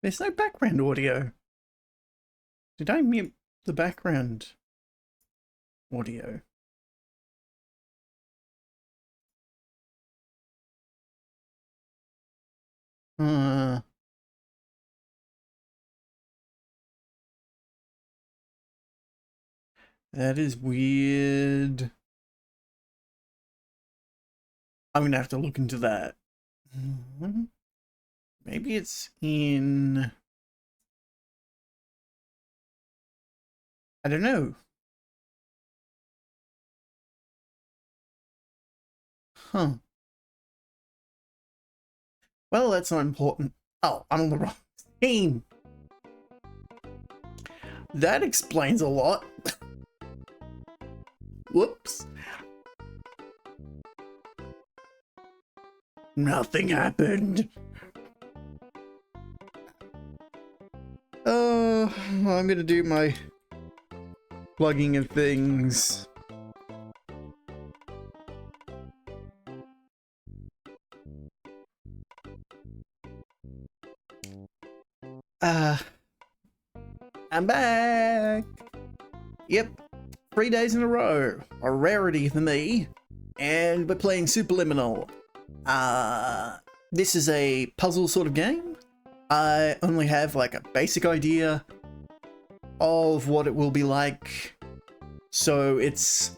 There's no background audio. Did I mute the background audio? Uh, that is weird. I'm gonna have to look into that. Maybe it's in... I don't know. Huh. Well, that's not important. Oh, I'm on the wrong team. That explains a lot. Whoops. Nothing happened. Oh, I'm gonna do my plugging of things. I'm back. Yep, 3 days in a row. A rarity for me. And we're playing Superliminal. This is a puzzle sort of game. I only have like a basic idea of what it will be like. So it's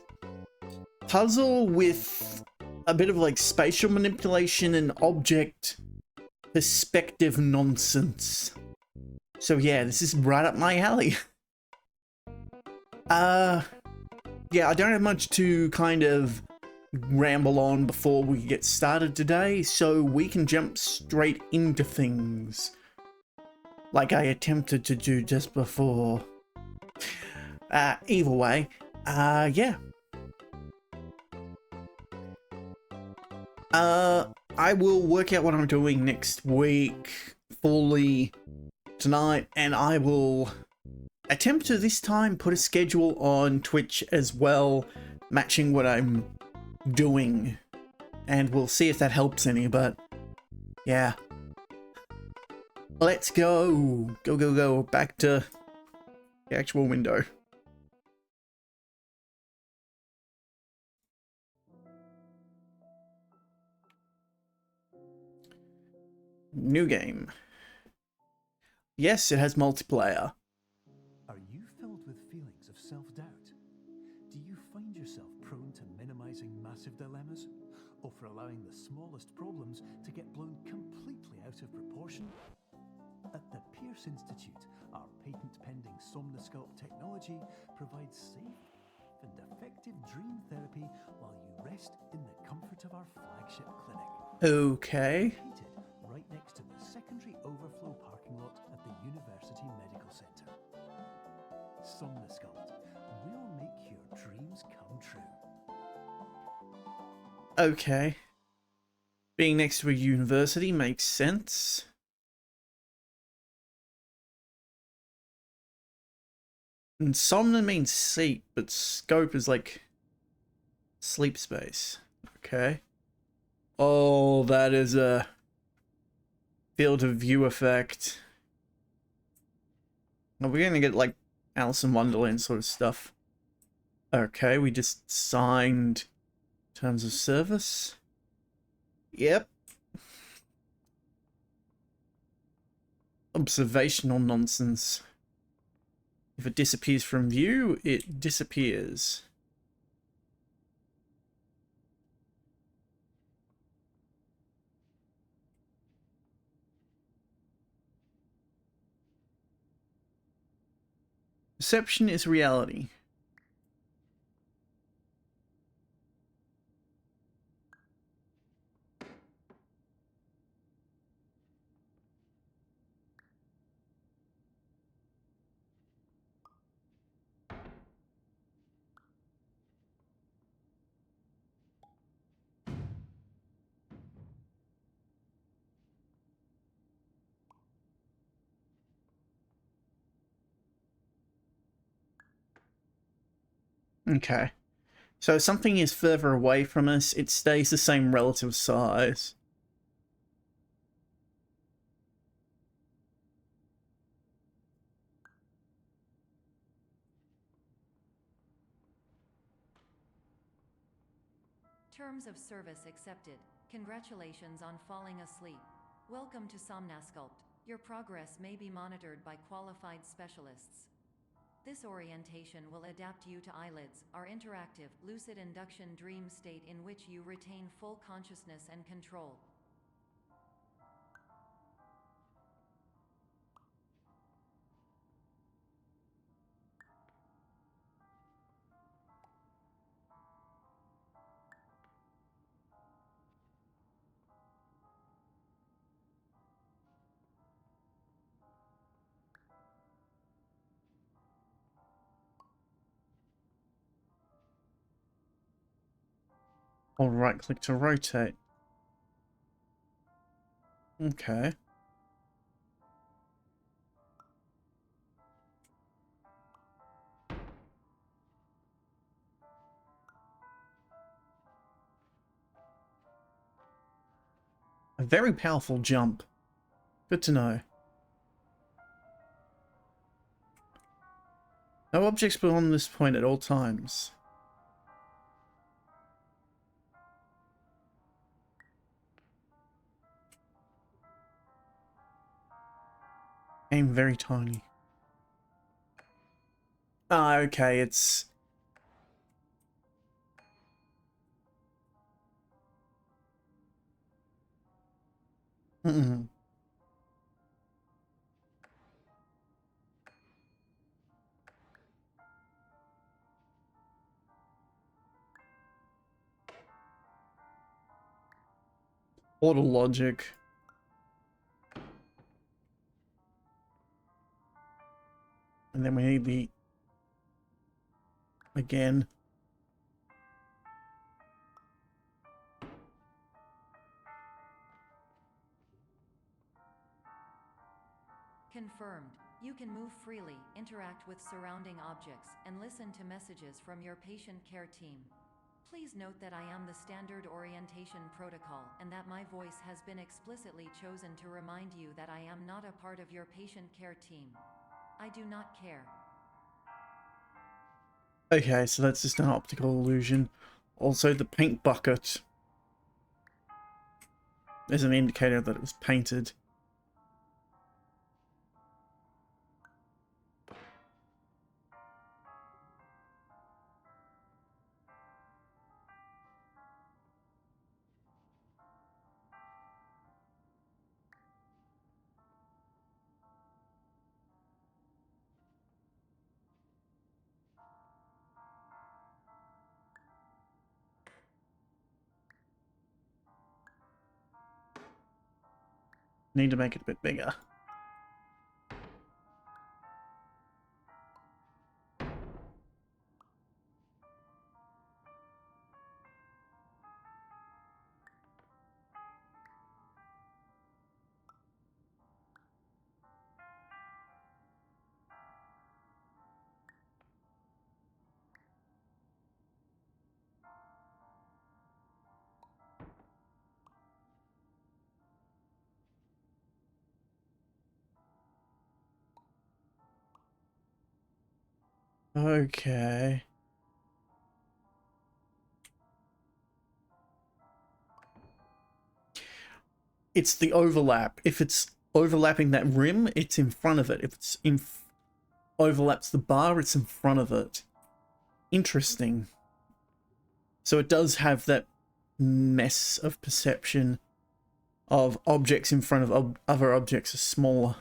puzzle with a bit of like spatial manipulation and object perspective nonsense. So yeah, this is right up my alley. Yeah, I don't have much to kind of ramble on before we get started today, so we can jump straight into things. Like I attempted to do just before. Either way, yeah. I will work out what I'm doing next week fully tonight, and I will attempt to this time put a schedule on Twitch as well, matching what I'm doing, and we'll see if that helps any, but yeah. Let's go. Go. Back to the actual window. New game. Yes, it has multiplayer. Are you filled with feelings of self-doubt? Do you find yourself prone to minimizing massive dilemmas? Or for allowing the smallest problems to get blown completely out of proportion? At the Pierce Institute, our patent-pending Somnosculpt technology provides safe and effective dream therapy while you rest in the comfort of our flagship clinic. Okay. Located right next to the secondary overflow parking lot at the University Medical Center. Somnosculpt will make your dreams come true. Okay. Being next to a university makes sense. Insomnia means sleep, but scope is like sleep space. Okay. Oh, that is a field of view effect. Are we gonna get like Alice in Wonderland sort of stuff? Okay, we just signed terms of service. Yep. Observational nonsense. If it disappears from view, it disappears. Perception is reality. Okay. So if something is further away from us, it stays the same relative size. Terms of service accepted. Congratulations on falling asleep. Welcome to Somnasculpt. Your progress may be monitored by qualified specialists. This orientation will adapt you to eyelids, our interactive, lucid induction dream state in which you retain full consciousness and control. Hold right click to rotate. Okay. A very powerful jump. Good to know. No objects beyond this point at all times. Aim very tiny. Ah, okay, it's... Portal logic. And then we need the... Again. Confirmed. You can move freely, interact with surrounding objects, and listen to messages from your patient care team. Please note that I am the standard orientation protocol, and that my voice has been explicitly chosen to remind you that I am not a part of your patient care team. I do not care. Okay, so that's just an optical illusion. Also, the paint bucket is an indicator that it was painted. Need to make it a bit bigger. Okay. It's the overlap. If it's overlapping that rim, it's in front of it. If it's overlaps the bar, it's in front of it. Interesting. So it does have that mess of perception of objects in front of other objects are smaller.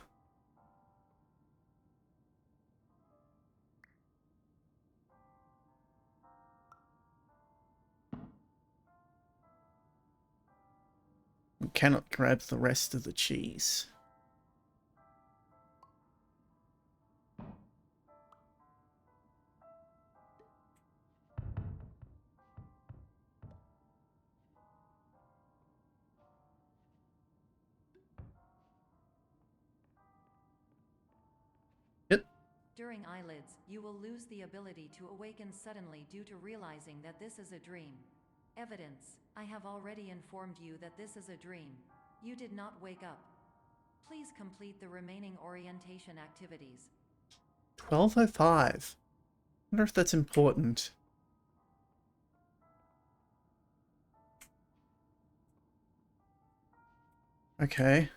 You cannot grab the rest of the cheese. Yep. During eyelids, you will lose the ability to awaken suddenly due to realizing that this is a dream. Evidence: I have already informed you that this is a dream. You did not wake up. Please complete the remaining orientation activities. 12:05. Wonder if that's important. Okay.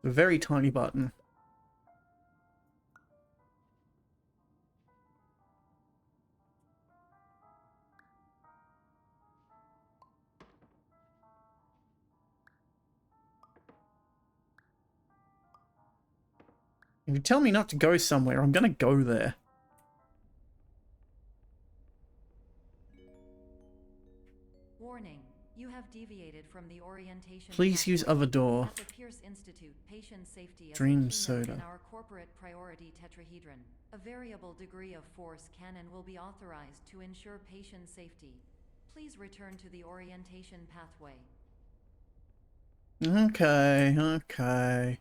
A very tiny button. If you tell me not to go somewhere, I'm gonna go there. Warning. You have deviated from the orientation Please use pathway. other door. At the Pierce Institute, patient safety is Dream a keynote soda. in our corporate priority tetrahedron. A variable degree of force can and will be authorized to ensure patient safety. Please return to the orientation pathway. Okay, okay.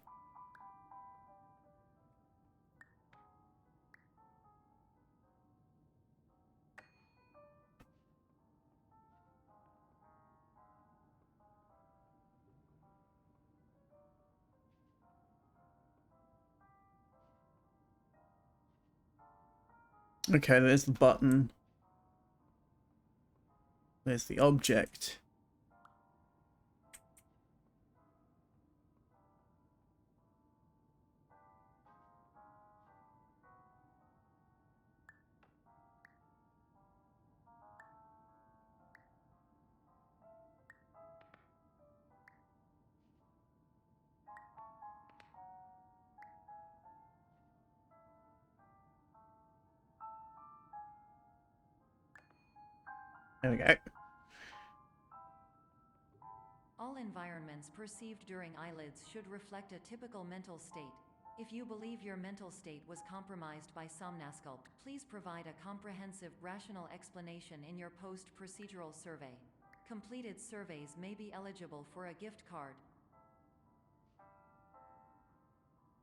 Okay, there's the button. There's the object. There we go. All environments perceived during eyelids should reflect a typical mental state. If you believe your mental state was compromised by somnasculpt, please provide a comprehensive, rational explanation in your post-procedural survey. Completed surveys may be eligible for a gift card.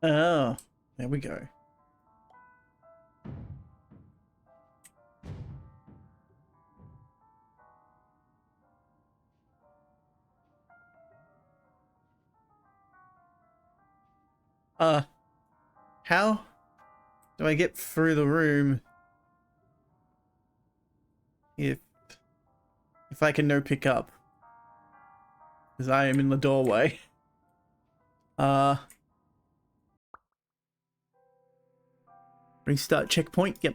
Oh, there we go. How do I get through the room if I can no pick up? Because I am in the doorway. Restart checkpoint. Yep.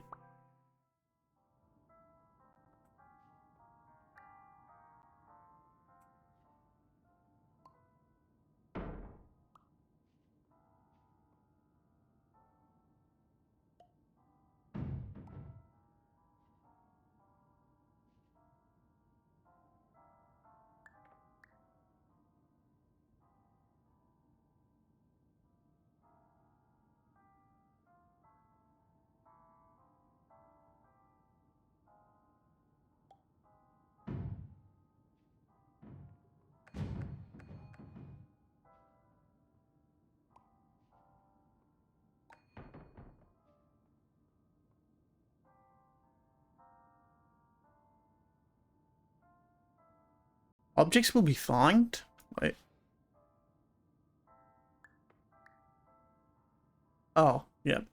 Objects will be found. Wait. Oh, yep.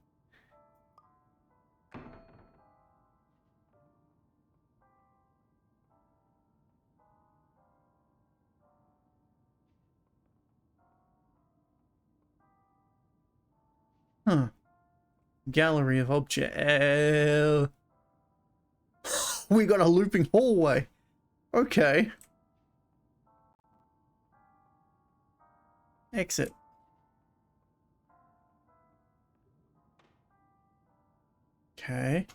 Huh. Gallery of objects. We got a looping hallway. Okay. Exit. Okay.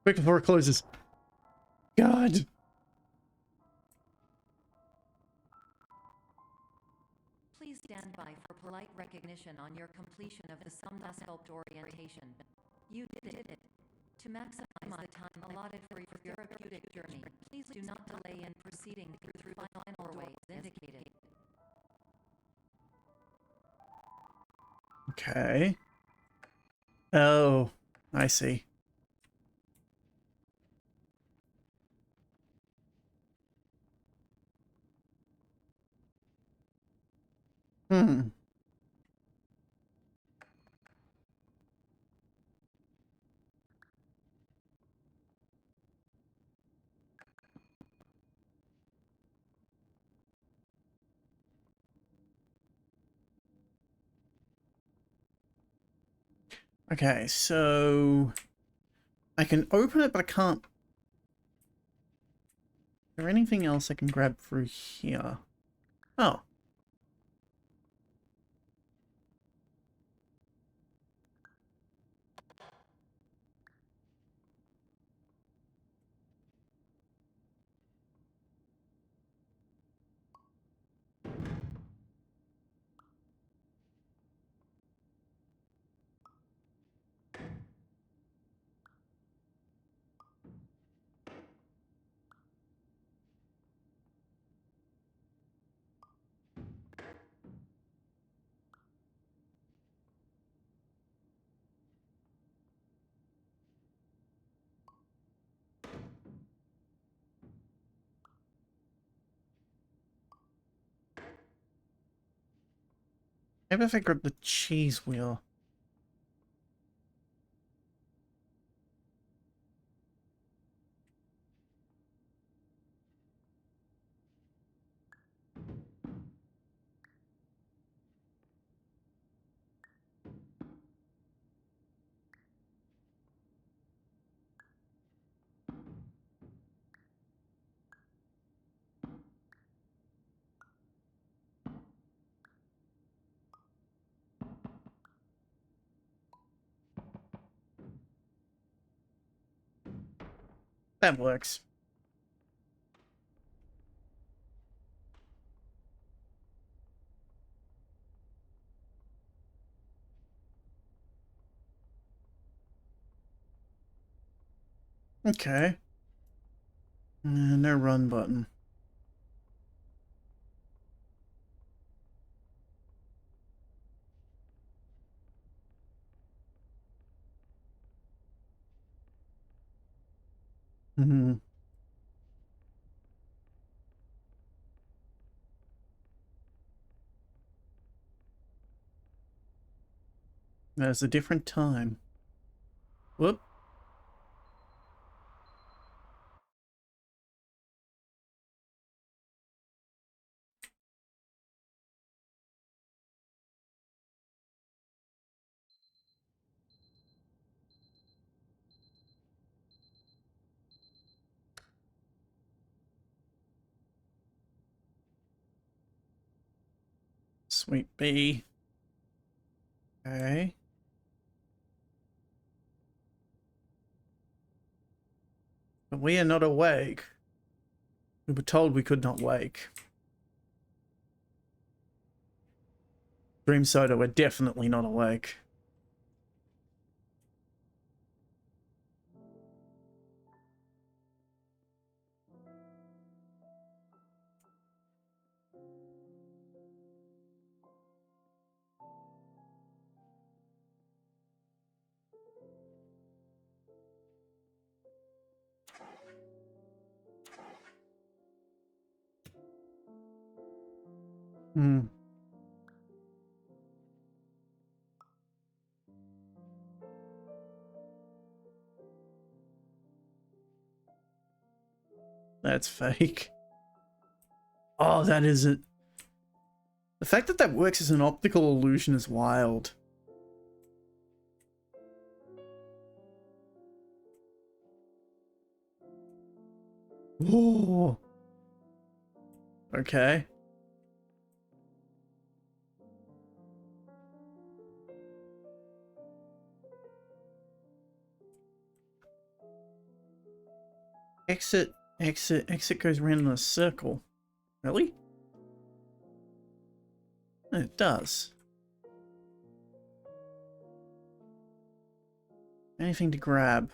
Quick before it closes. God. Please stand by for polite recognition on your completion of the sculpt orientation. You did it. To maximize the time allotted for your therapeutic journey, please do not delay in proceeding through the final doorways indicated. Okay. Oh, I see. Hmm. Okay, so I can open it, but I can't. Is there anything else I can grab through here? Oh. Maybe if I grab the cheese wheel. That works. Okay. No run button. Hmm. There's a different time. Whoop. Sweet bee. Okay. But we are not awake. We were told we could not wake. Dream Soda, we're definitely not awake. Hmm. That's fake. Oh, that is it. The fact that that works as an optical illusion is wild. Whoa. Okay. Exit, exit, exit goes around in a circle. Really? It does. Anything to grab?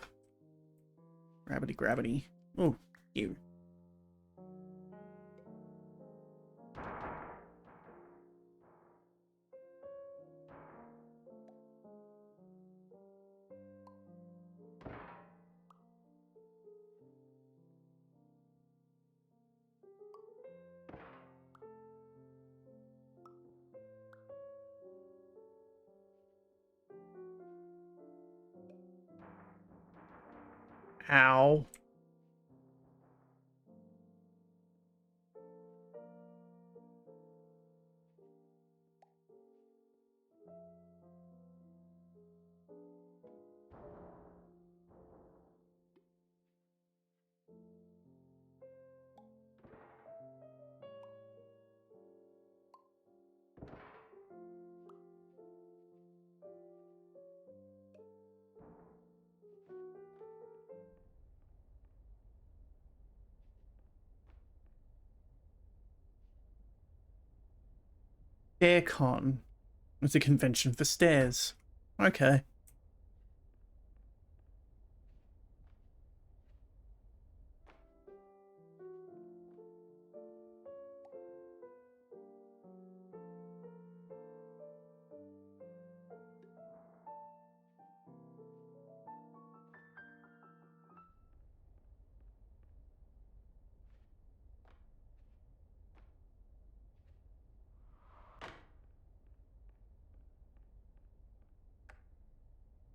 Grabbity, grabbity. Oh, you. Ow. Aircon. It's a convention for stairs. Okay.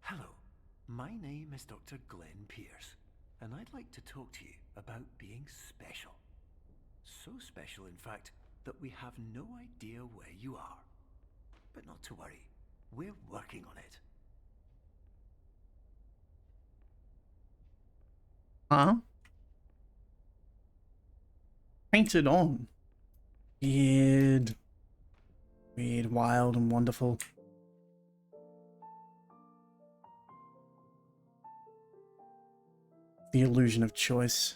Hello, my name is Dr. Glenn Pierce, and I'd like to talk to you about being special. So special, in fact, that we have no idea where you are. But not to worry, we're working on it. Huh? Painted on. Weird. Weird, wild, and wonderful. The illusion of choice.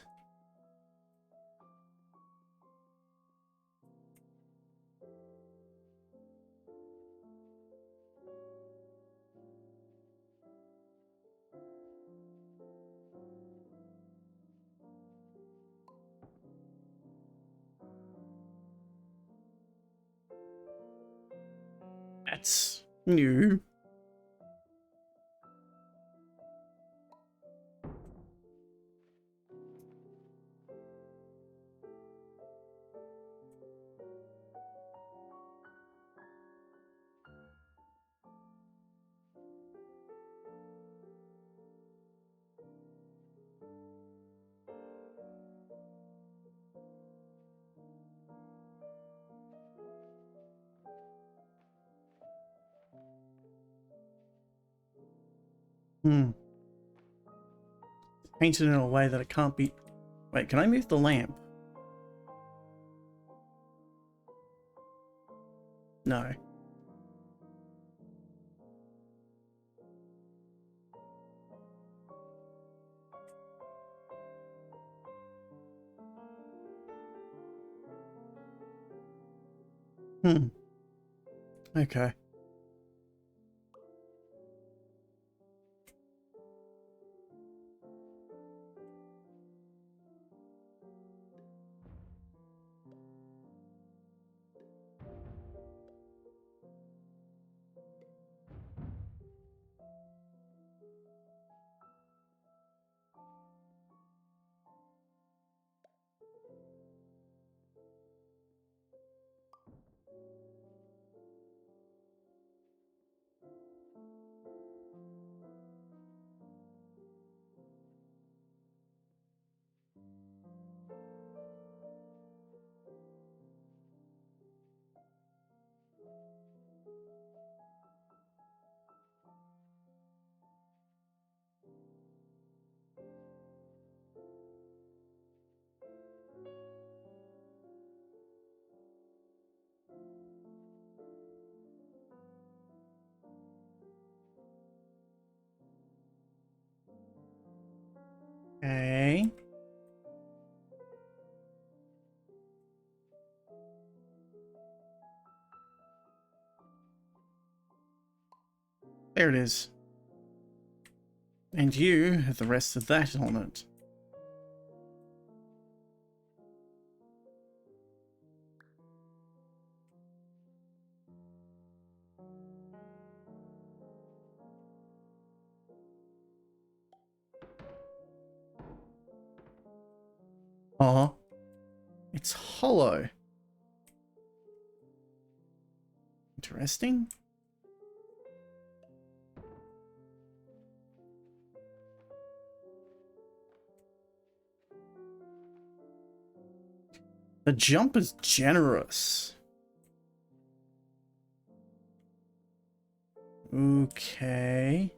That's new. Hmm. Painted in a way that it can't be... Wait, can I move the lamp? No. Hmm. Okay. There it is. And you have the rest of that on it. Oh, it's hollow. Interesting. The jump is generous. Okay.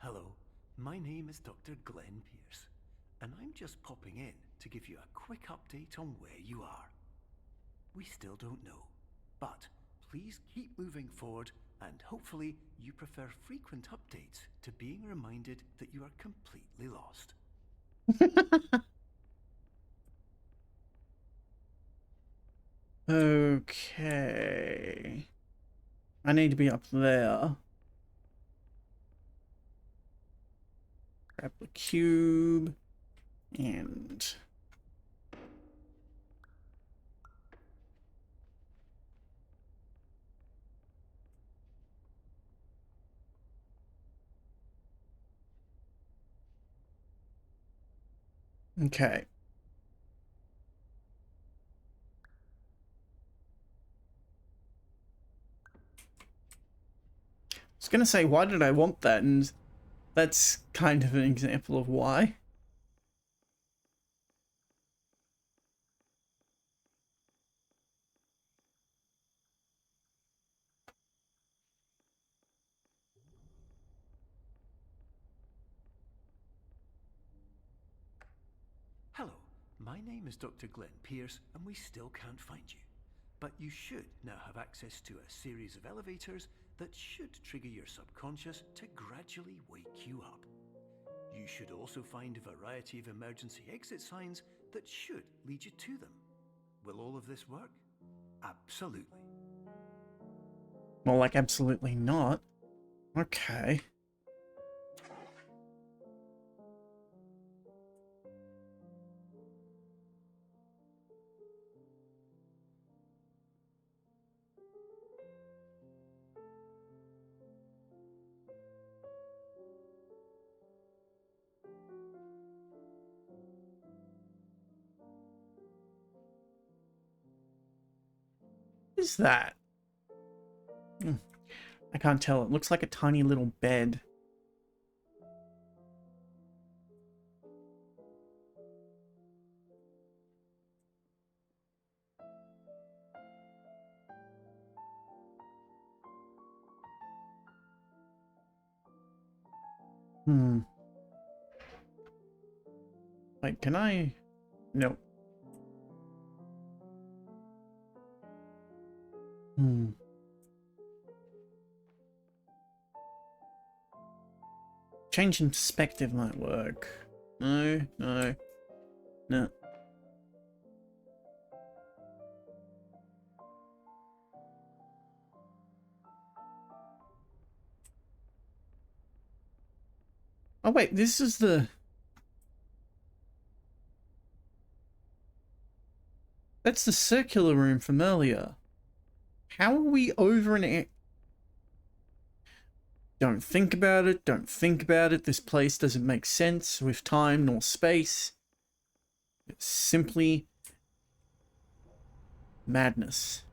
Hello, my name is Dr. Glenn Pierce, and I'm just popping in to give you a quick update on where you are. We still don't know, but please keep moving forward, and hopefully you prefer frequent updates to being reminded that you are completely lost. Okay. I need to be up there. Grab the cube and okay. I was gonna say, why did I want that? And that's kind of an example of why. Hello, my name is Dr. Glenn Pierce, and we still can't find you. But you should now have access to a series of elevators that should trigger your subconscious to gradually wake you up. You should also find a variety of emergency exit signs that should lead you to them. Will all of this work? Absolutely. Well, like, absolutely not. Okay. What is that? I can't tell. It looks like a tiny little bed. Wait, can I? No. Change in perspective might work. No, no, no. Oh wait, this is the... That's the circular room from earlier. How are we over an... Don't think about it, don't think about it. This place doesn't make sense with time nor space. It's simply madness.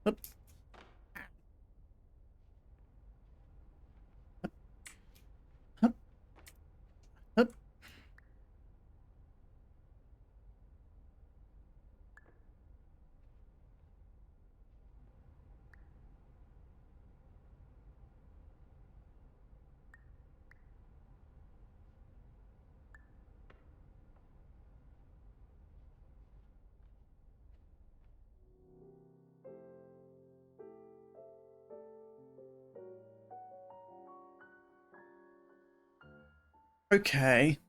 Hup. Hup. Hup. Okay.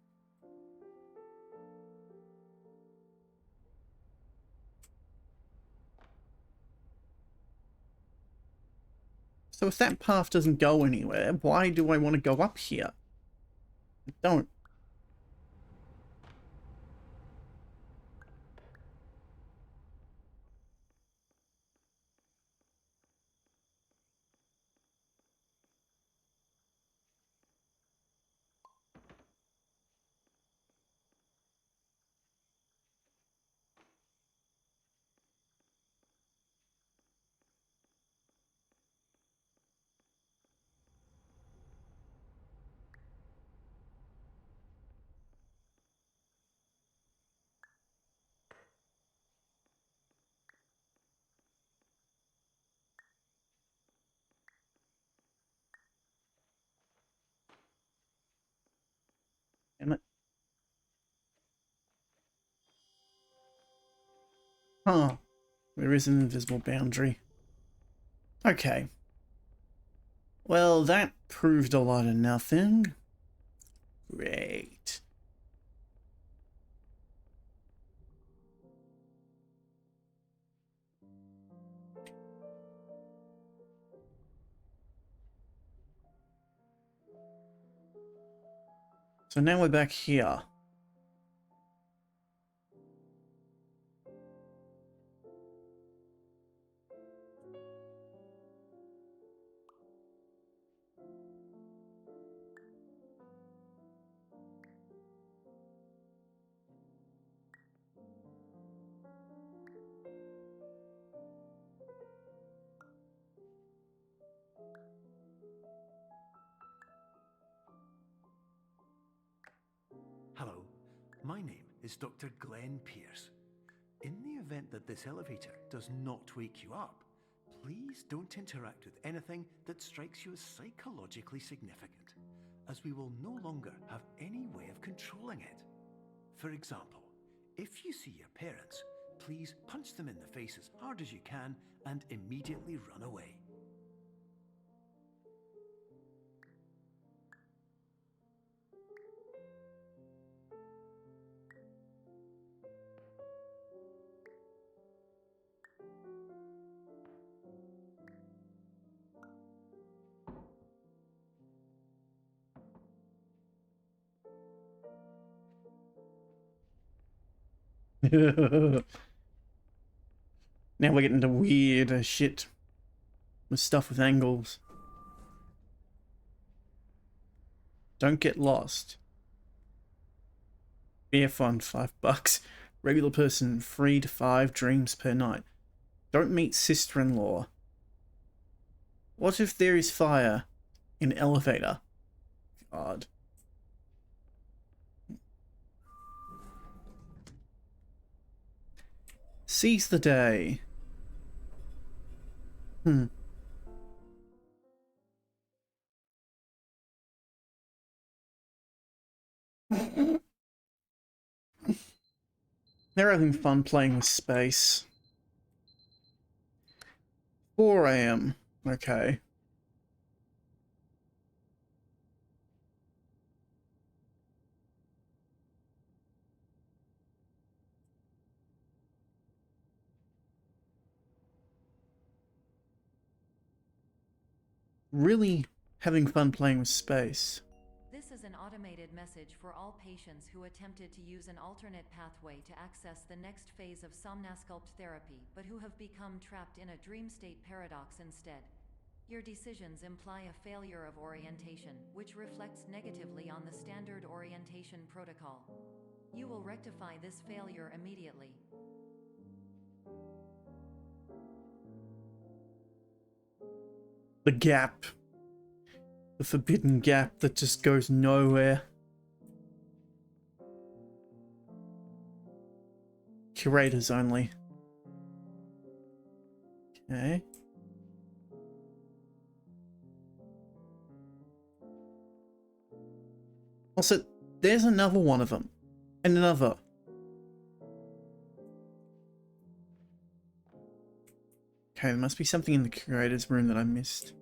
So if that path doesn't go anywhere, why do I want to go up here? I don't. Damn it. Huh. There is an invisible boundary. Okay. Well, that proved a lot of nothing. Great. So now we're back here. Hello, my name is Dr. Glenn Pierce. In the event that this elevator does not wake you up, please don't interact with anything that strikes you as psychologically significant, as we will no longer have any way of controlling it. For example, if you see your parents, please punch them in the face as hard as you can and immediately run away. Now we're getting into weird shit with stuff with angles. Don't get lost. Beer fund, $5. Regular person, 3 to 5 dreams per night. Don't meet sister-in-law. What if there is fire in elevator? God. Seize the day. They're having fun playing with space. 4 AM. Okay. Really having fun playing with space. This is an automated message for all patients who attempted to use an alternate pathway to access the next phase of somnasculpt therapy, but who have become trapped in a dream state paradox instead. Your decisions imply a failure of orientation, which reflects negatively on the standard orientation protocol. You will rectify this failure immediately. The gap. The forbidden gap that just goes nowhere. Curators only. Okay. Also, there's another one of them. And another. Okay, there must be something in the curator's room that I missed.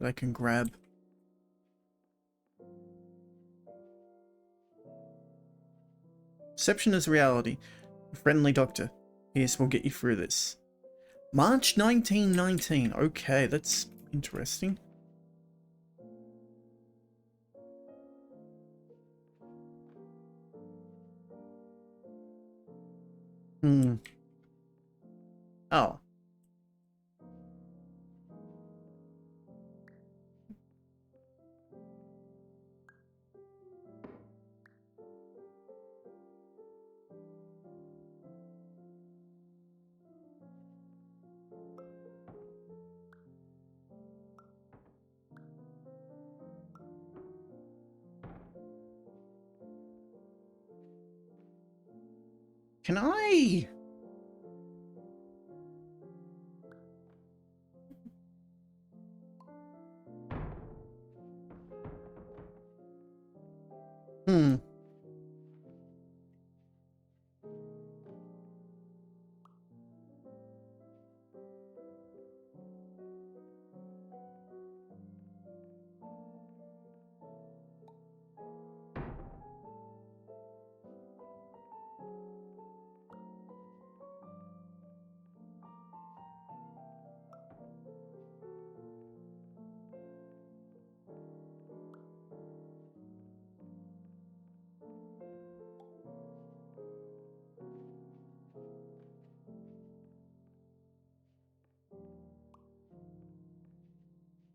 That I can grab. Perception is reality. A friendly doctor. Yes, we'll get you through this. March 1919. Okay, that's interesting. Oh. Can I?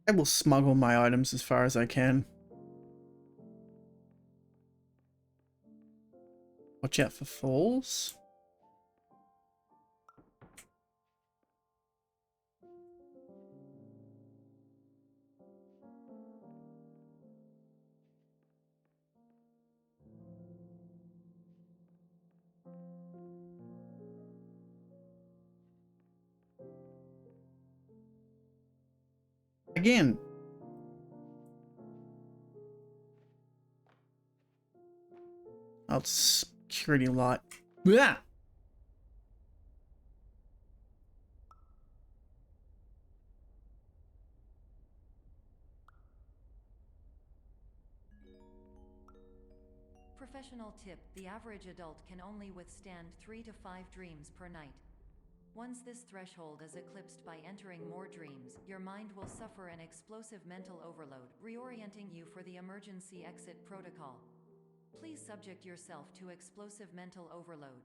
I will smuggle my items as far as I can. Watch out for falls. Again. Oh, security light. Yeah. Professional tip: the average adult can only withstand 3 to 5 dreams per night. Once this threshold is eclipsed by entering more dreams, your mind will suffer an explosive mental overload, reorienting you for the emergency exit protocol. Please subject yourself to explosive mental overload.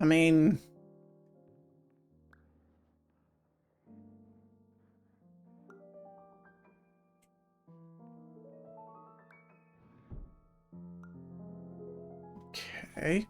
I mean... Okay.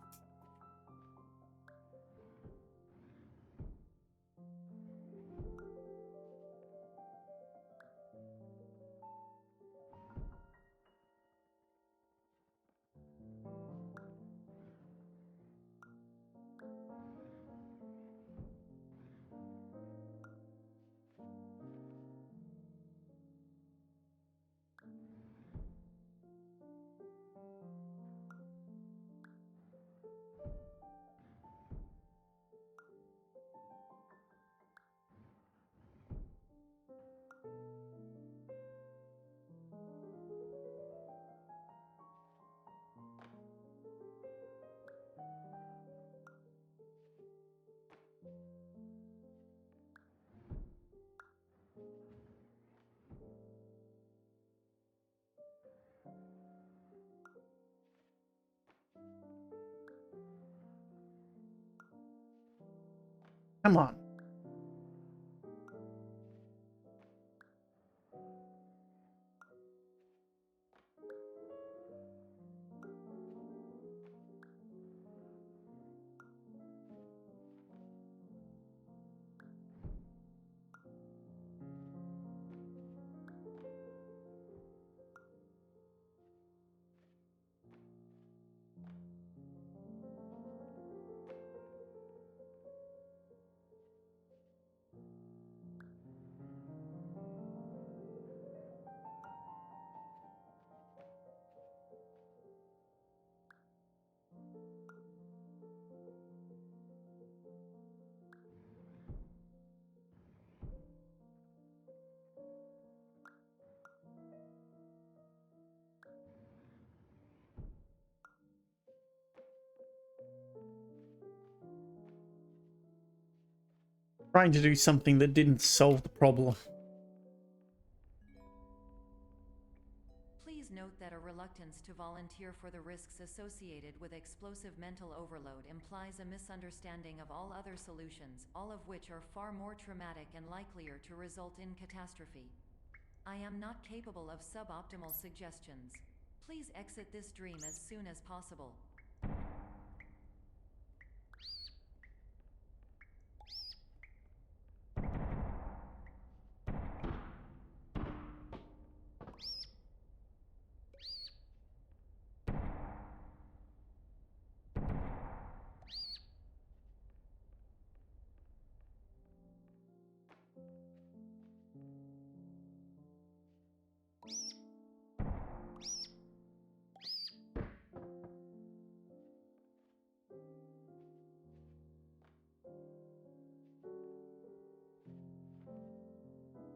Come on. trying to do something that didn't solve the problem. Please note that a reluctance to volunteer for the risks associated with explosive mental overload implies a misunderstanding of all other solutions, all of which are far more traumatic and likelier to result in catastrophe. I am not capable of suboptimal suggestions. Please exit this dream as soon as possible.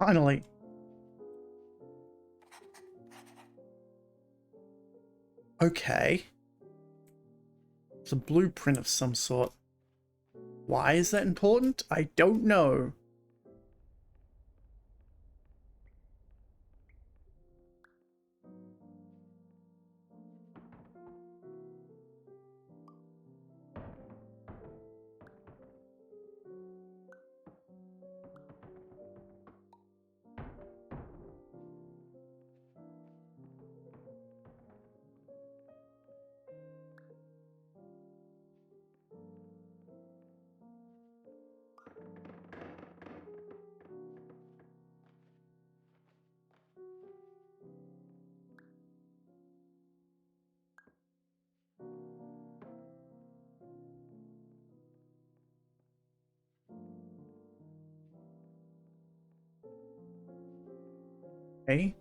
Finally. Okay. It's a blueprint of some sort. Why is that important? I don't know. Okay.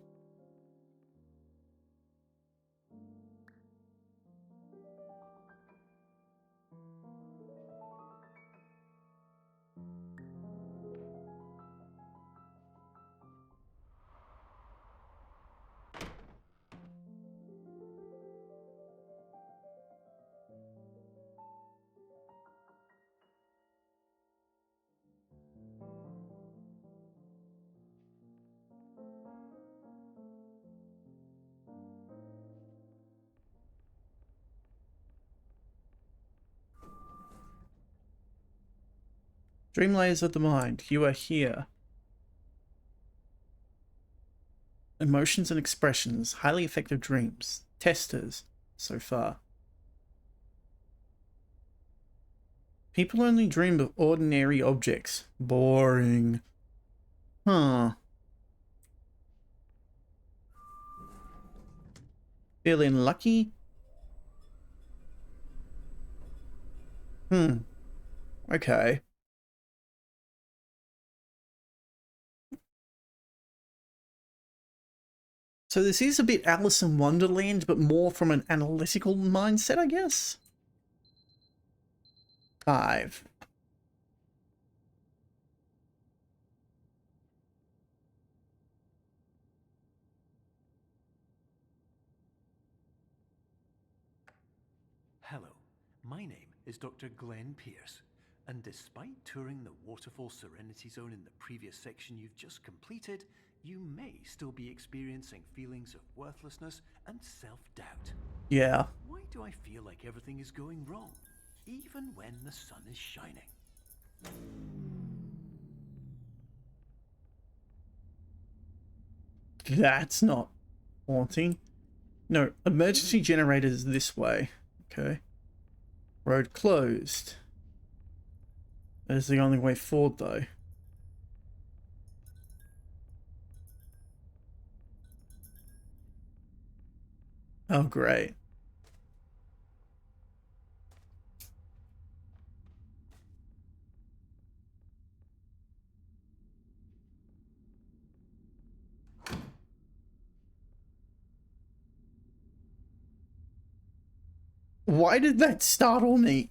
Dream layers of the mind. You are here. Emotions and expressions. Highly effective dreams. Testers. So far. People only dream of ordinary objects. Boring. Huh. Feeling lucky? Okay. So this is a bit Alice in Wonderland, but more from an analytical mindset, I guess? 5. Hello, my name is Dr. Glenn Pierce, and despite touring the Waterfall Serenity Zone in the previous section you've just completed, you may still be experiencing feelings of worthlessness and self-doubt. Yeah. Why do I feel like everything is going wrong, even when the sun is shining? That's not haunting. No, emergency generators this way. Okay. Road closed. That is the only way forward, though. Oh, great. Why did that startle me?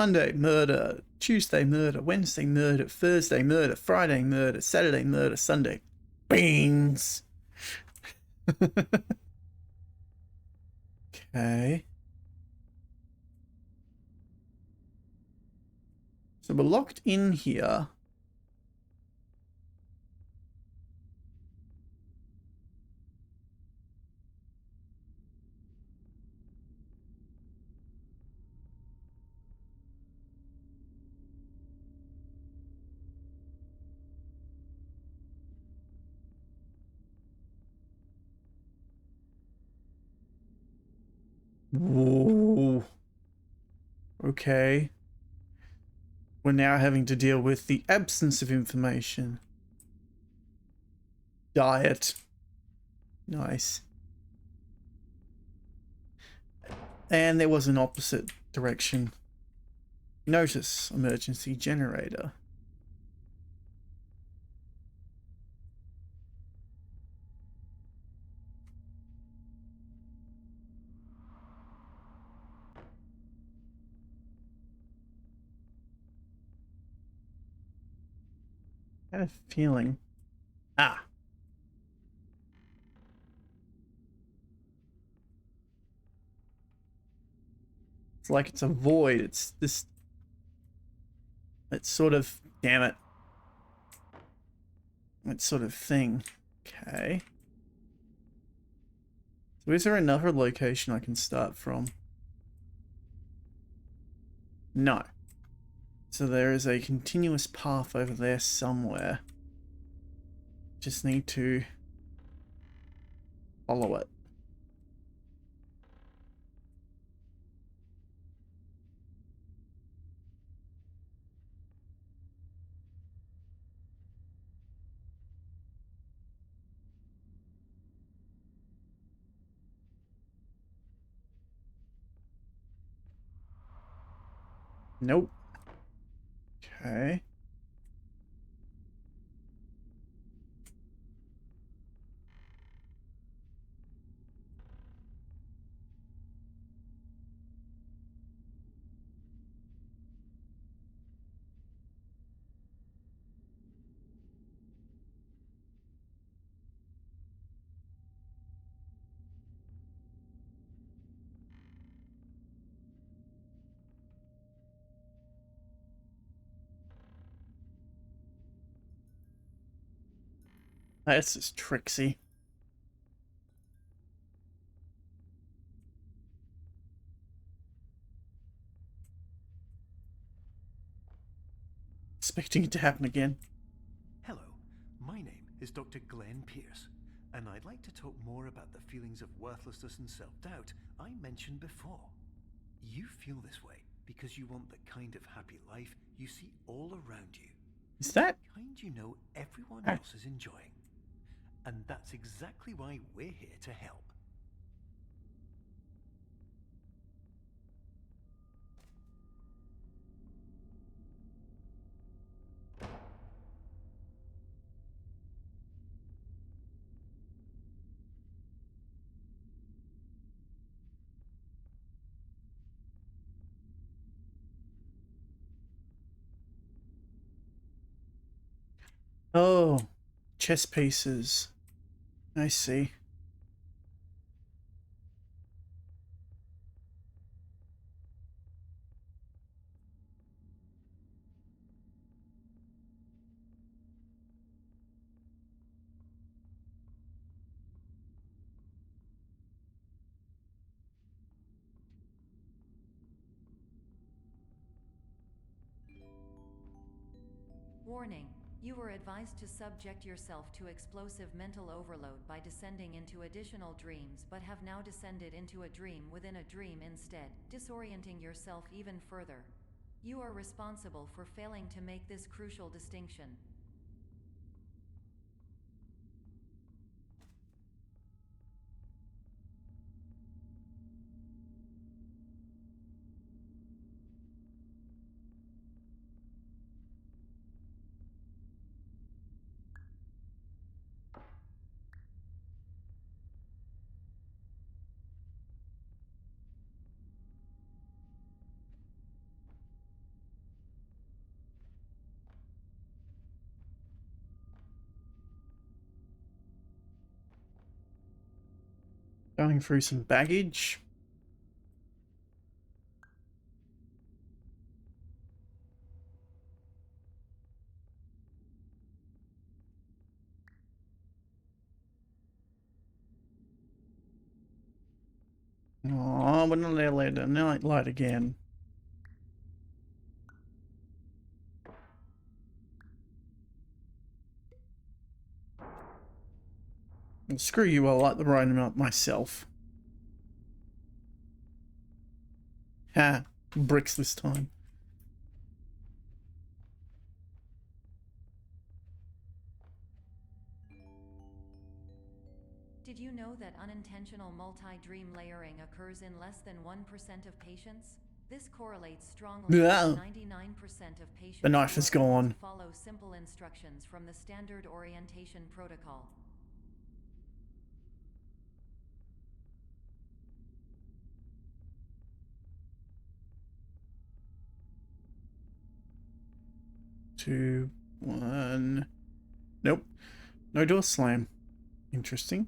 Monday, murder. Tuesday, murder. Wednesday, murder. Thursday, murder. Friday, murder. Saturday, murder. Sunday, beans. Okay. So we're locked in here. Whoa. Okay. We're now having to deal with the absence of information. Diet. Nice. And there was an opposite direction. Notice emergency generator. I had a feeling. Ah. It's like it's a void. It's this. It's sort of. Damn it. That sort of thing. Okay. So is there another location I can start from? No. So there is a continuous path over there somewhere. Just need to follow it. Nope. Okay. This is tricksy. Expecting it to happen again. Hello, my name is Dr. Glenn Pierce, and I'd like to talk more about the feelings of worthlessness and self-doubt I mentioned before. You feel this way because you want the kind of happy life you see all around you. Is that? The kind you know everyone else is enjoying. And that's exactly why we're here to help. Oh, chess pieces. I see. Warning. You were advised to subject yourself to explosive mental overload by descending into additional dreams, but have now descended into a dream within a dream instead, disorienting yourself even further. You are responsible for failing to make this crucial distinction. Going through some baggage. Oh, we're not allowed to night light again. Well, screw you, I'll light the room up myself. Ha, bricks this time. Did you know that unintentional multi-dream layering occurs in less than 1% of patients? This correlates strongly Yeah. with 99% of patients The knife who is are able gone. to follow simple instructions from the standard orientation protocol. Two, one. Nope. No door slam. Interesting.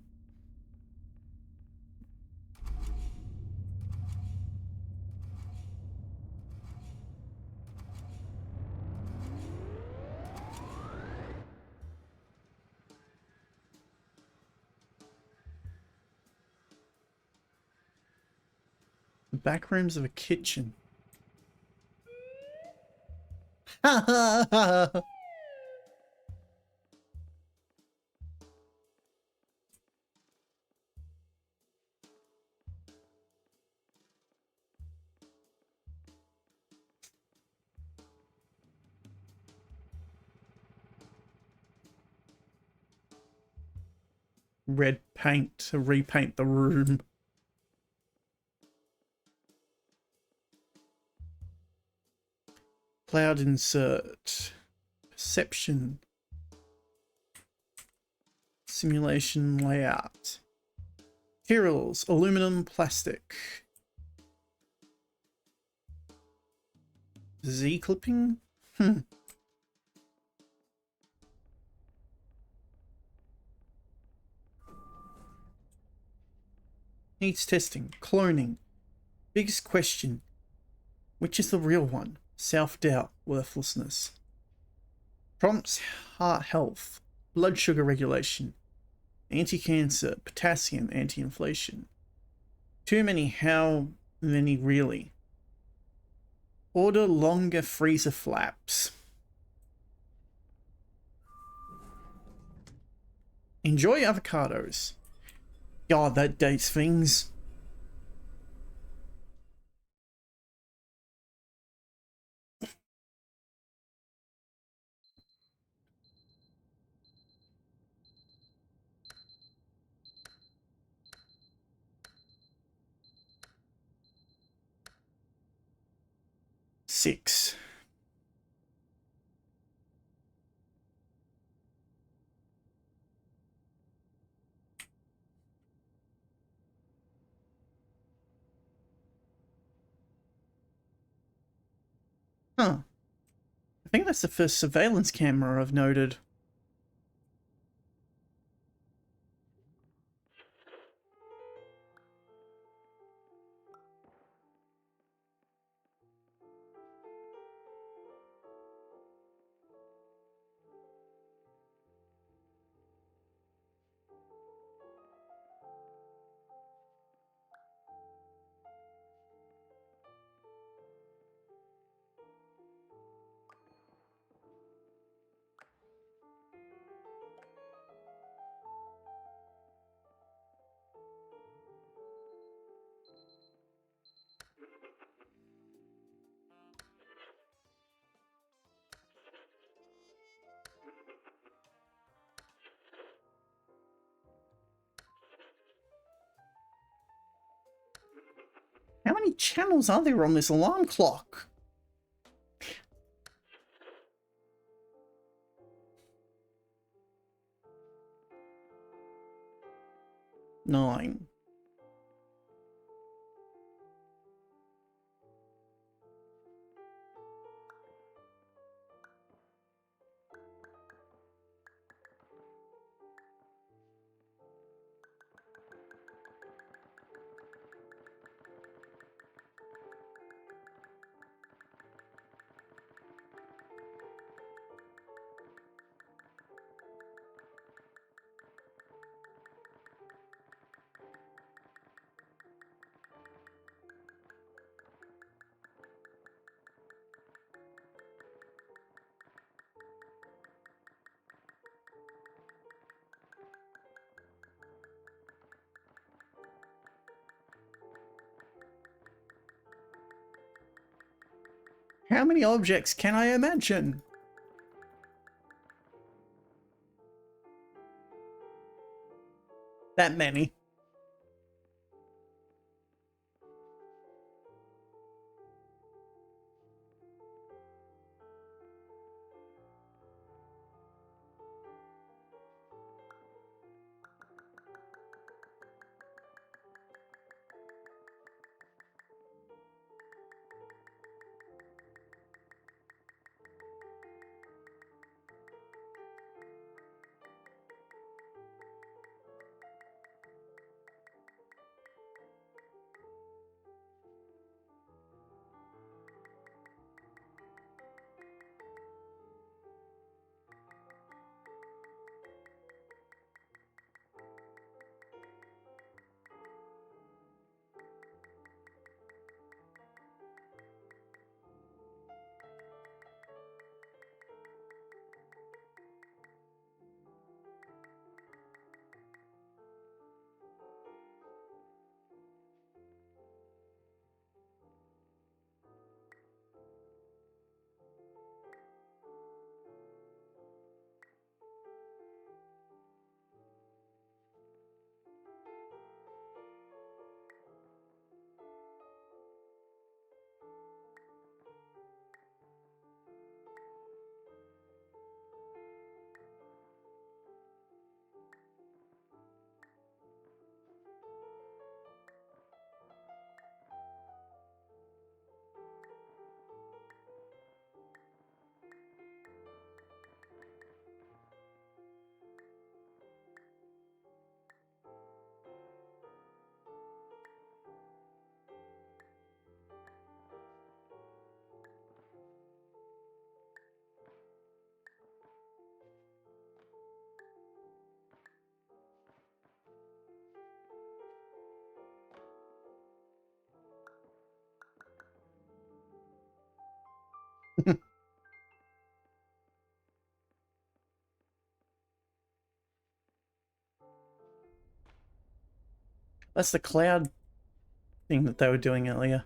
The back rooms of a kitchen. Ha ha ha! Red paint to repaint the room. Cloud insert. Perception. Simulation layout. Materials. Aluminum, plastic. Z clipping? Needs testing. Cloning. Biggest question. Which is the real one? Self-doubt. Worthlessness. Prompts heart health. Blood sugar regulation. Anti-cancer. Potassium. Anti-inflation. Too many. How many really? Order longer freezer flaps. Enjoy avocados. God, that dates things. Six. Huh. I think that's the first surveillance camera I've noted. How many channels are there on this alarm clock? 9. How many objects can I imagine? That many. That's the cloud thing that they were doing earlier.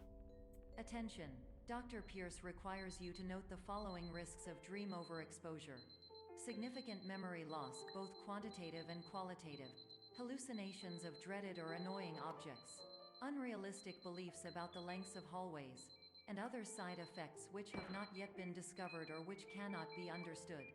Attention. Dr. Pierce requires you to note the following risks of dream overexposure. Significant memory loss, both quantitative and qualitative. Hallucinations of dreaded or annoying objects. Unrealistic beliefs about the lengths of hallways. And other side effects which have not yet been discovered or which cannot be understood.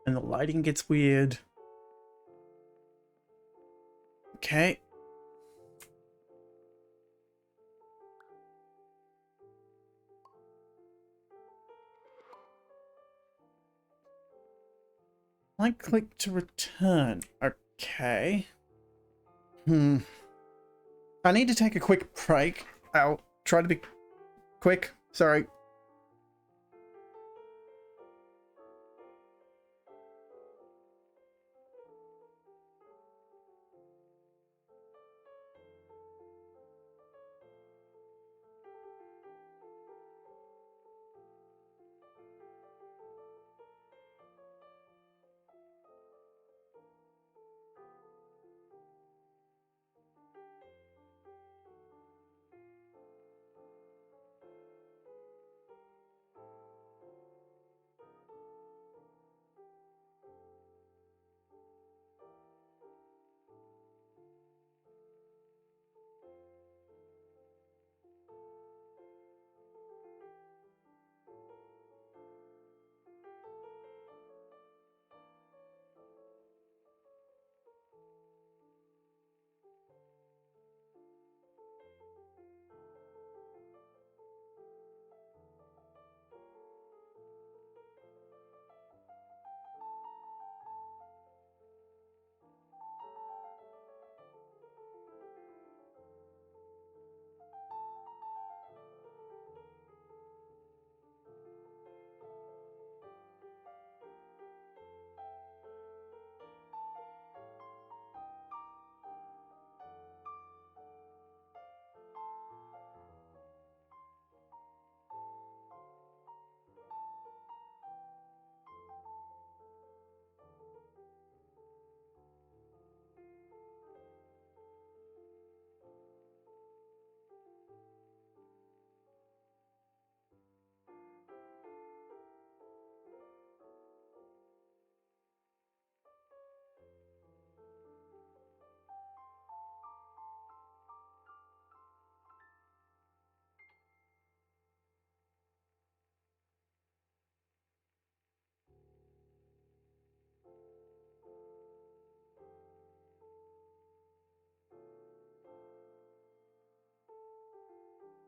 And the lighting gets weird. Okay. Right click to return. Okay. I need to take a quick break. I'll try to be quick. Sorry.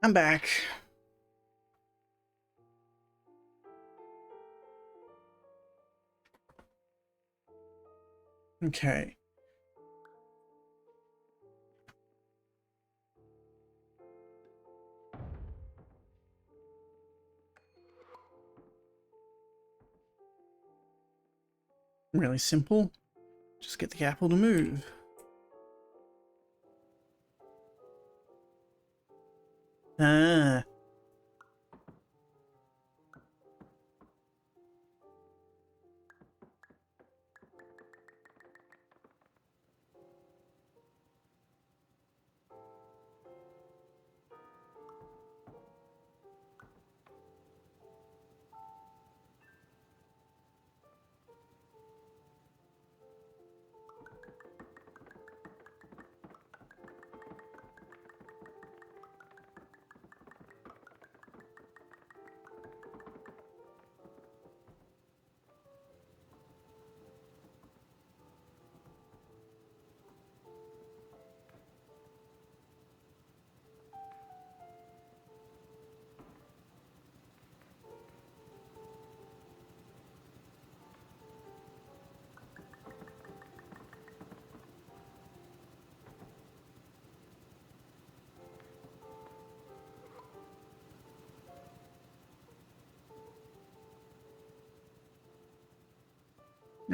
I'm back. Okay. Really simple. Just get the apple to move. Ah.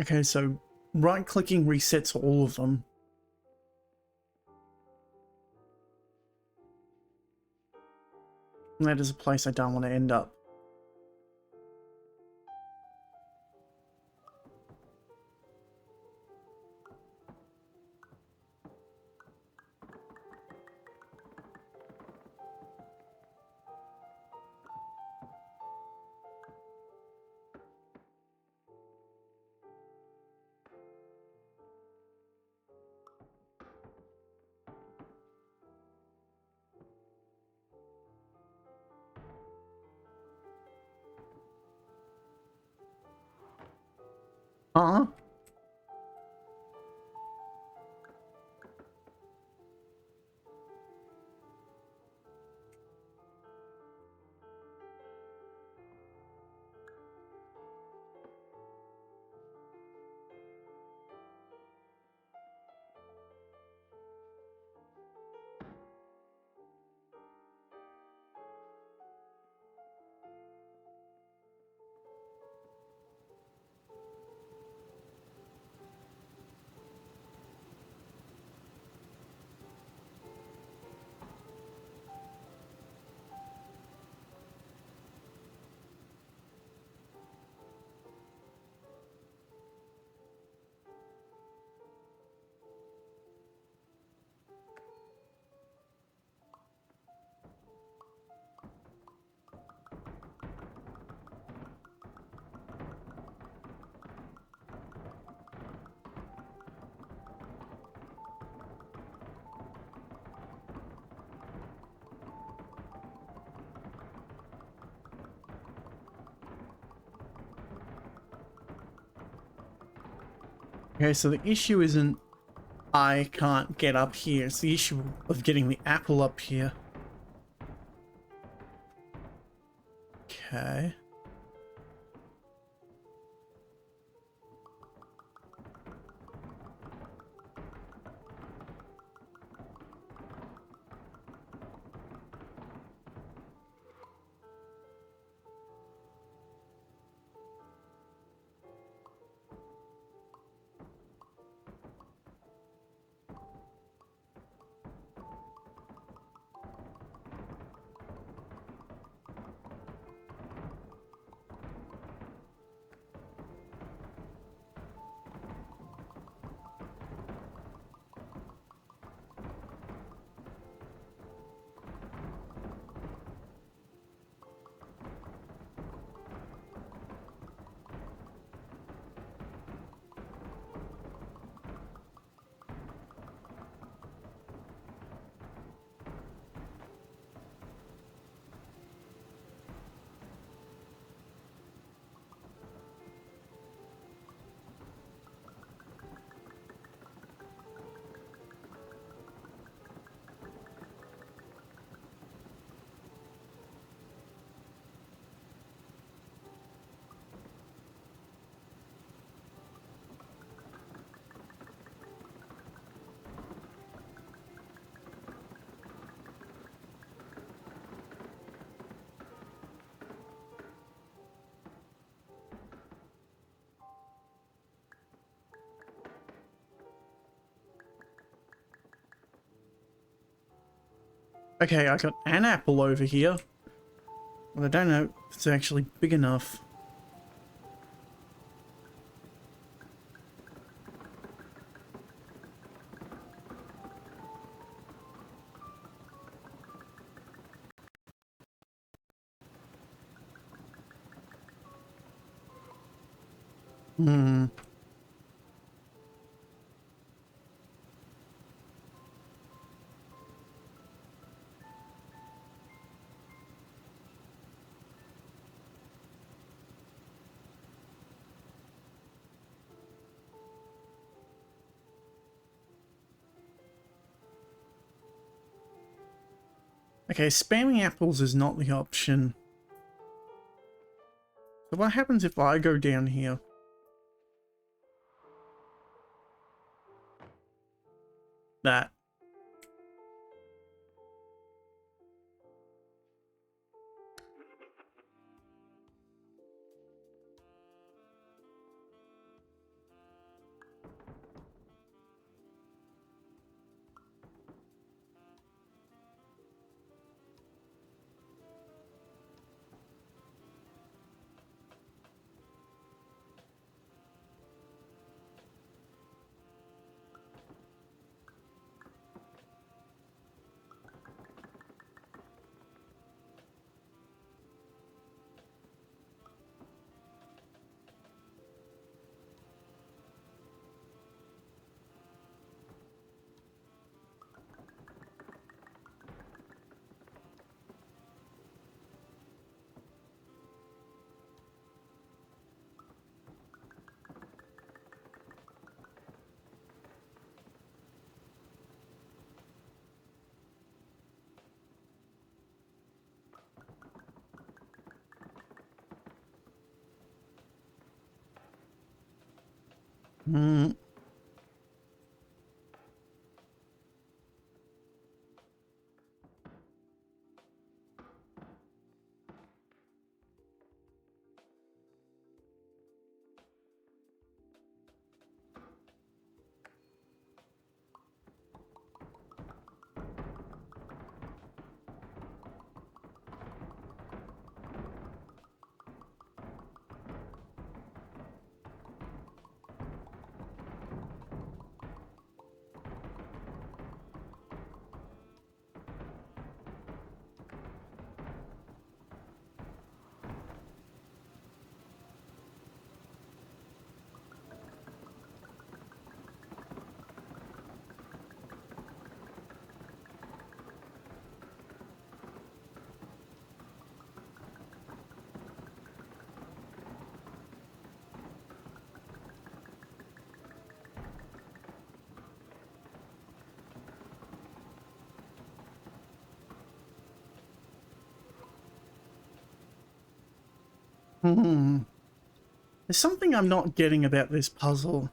Okay, so right-clicking resets all of them. That is a place I don't want to end up. Huh? Okay, so the issue isn't I can't get up here. It's the issue of getting the apple up here. Okay. Okay, I got an apple over here. But I don't know if it's actually big enough. Hmm. Okay, spamming apples is not the option. So what happens if I go down here? That. Hmm. Hmm. There's something I'm not getting about this puzzle.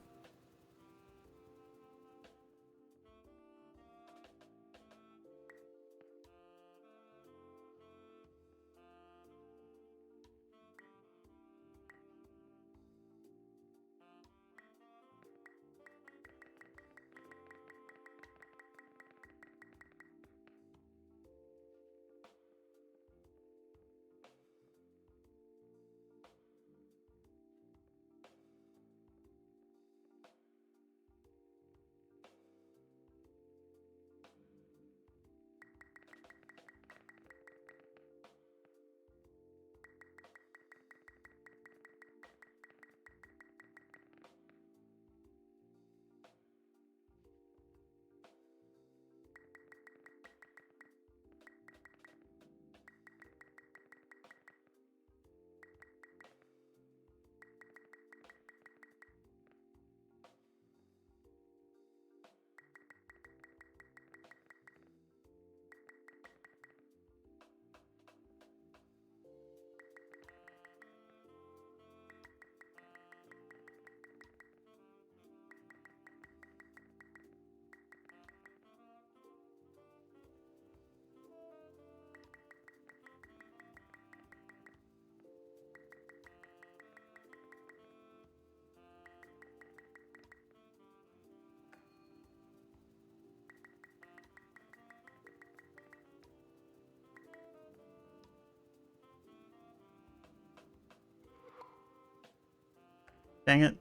Dang it.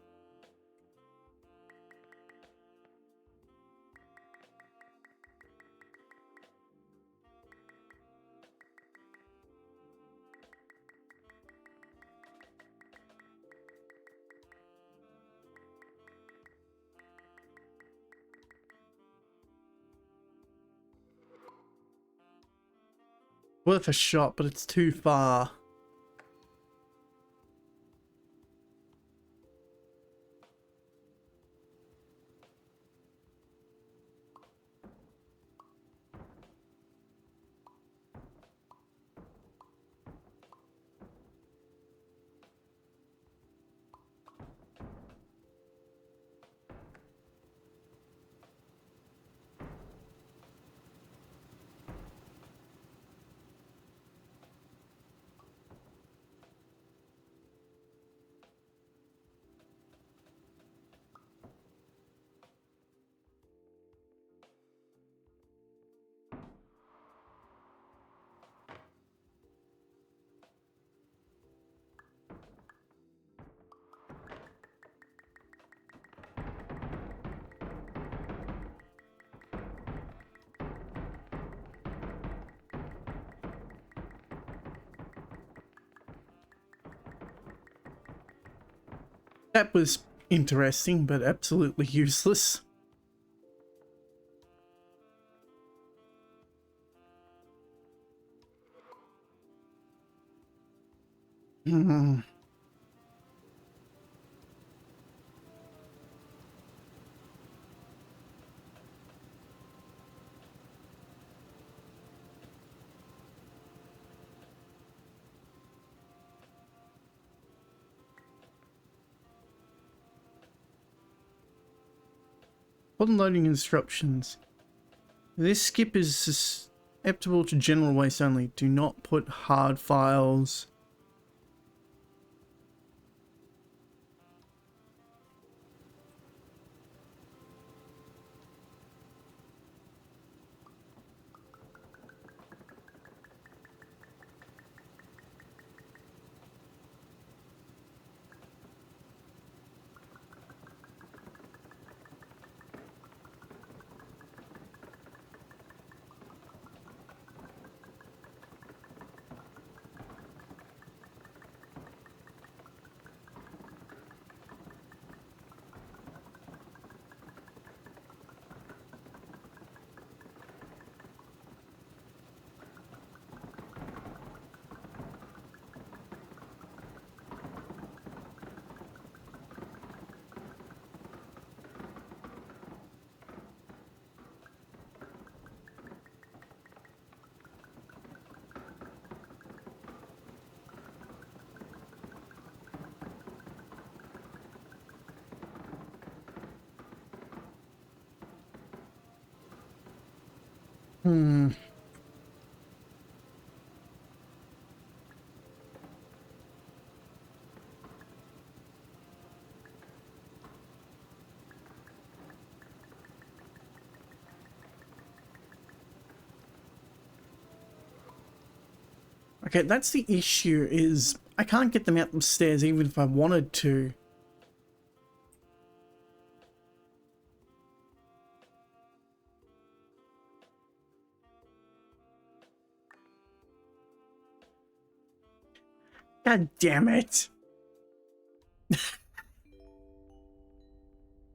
Worth a shot, but it's too far. That was interesting, but absolutely useless. Hmm. Upon loading instructions. This skip is susceptible to general waste only. Do not put hard files. Hmm. Okay, that's the issue, is I can't get them out the stairs even if I wanted to. God damn it.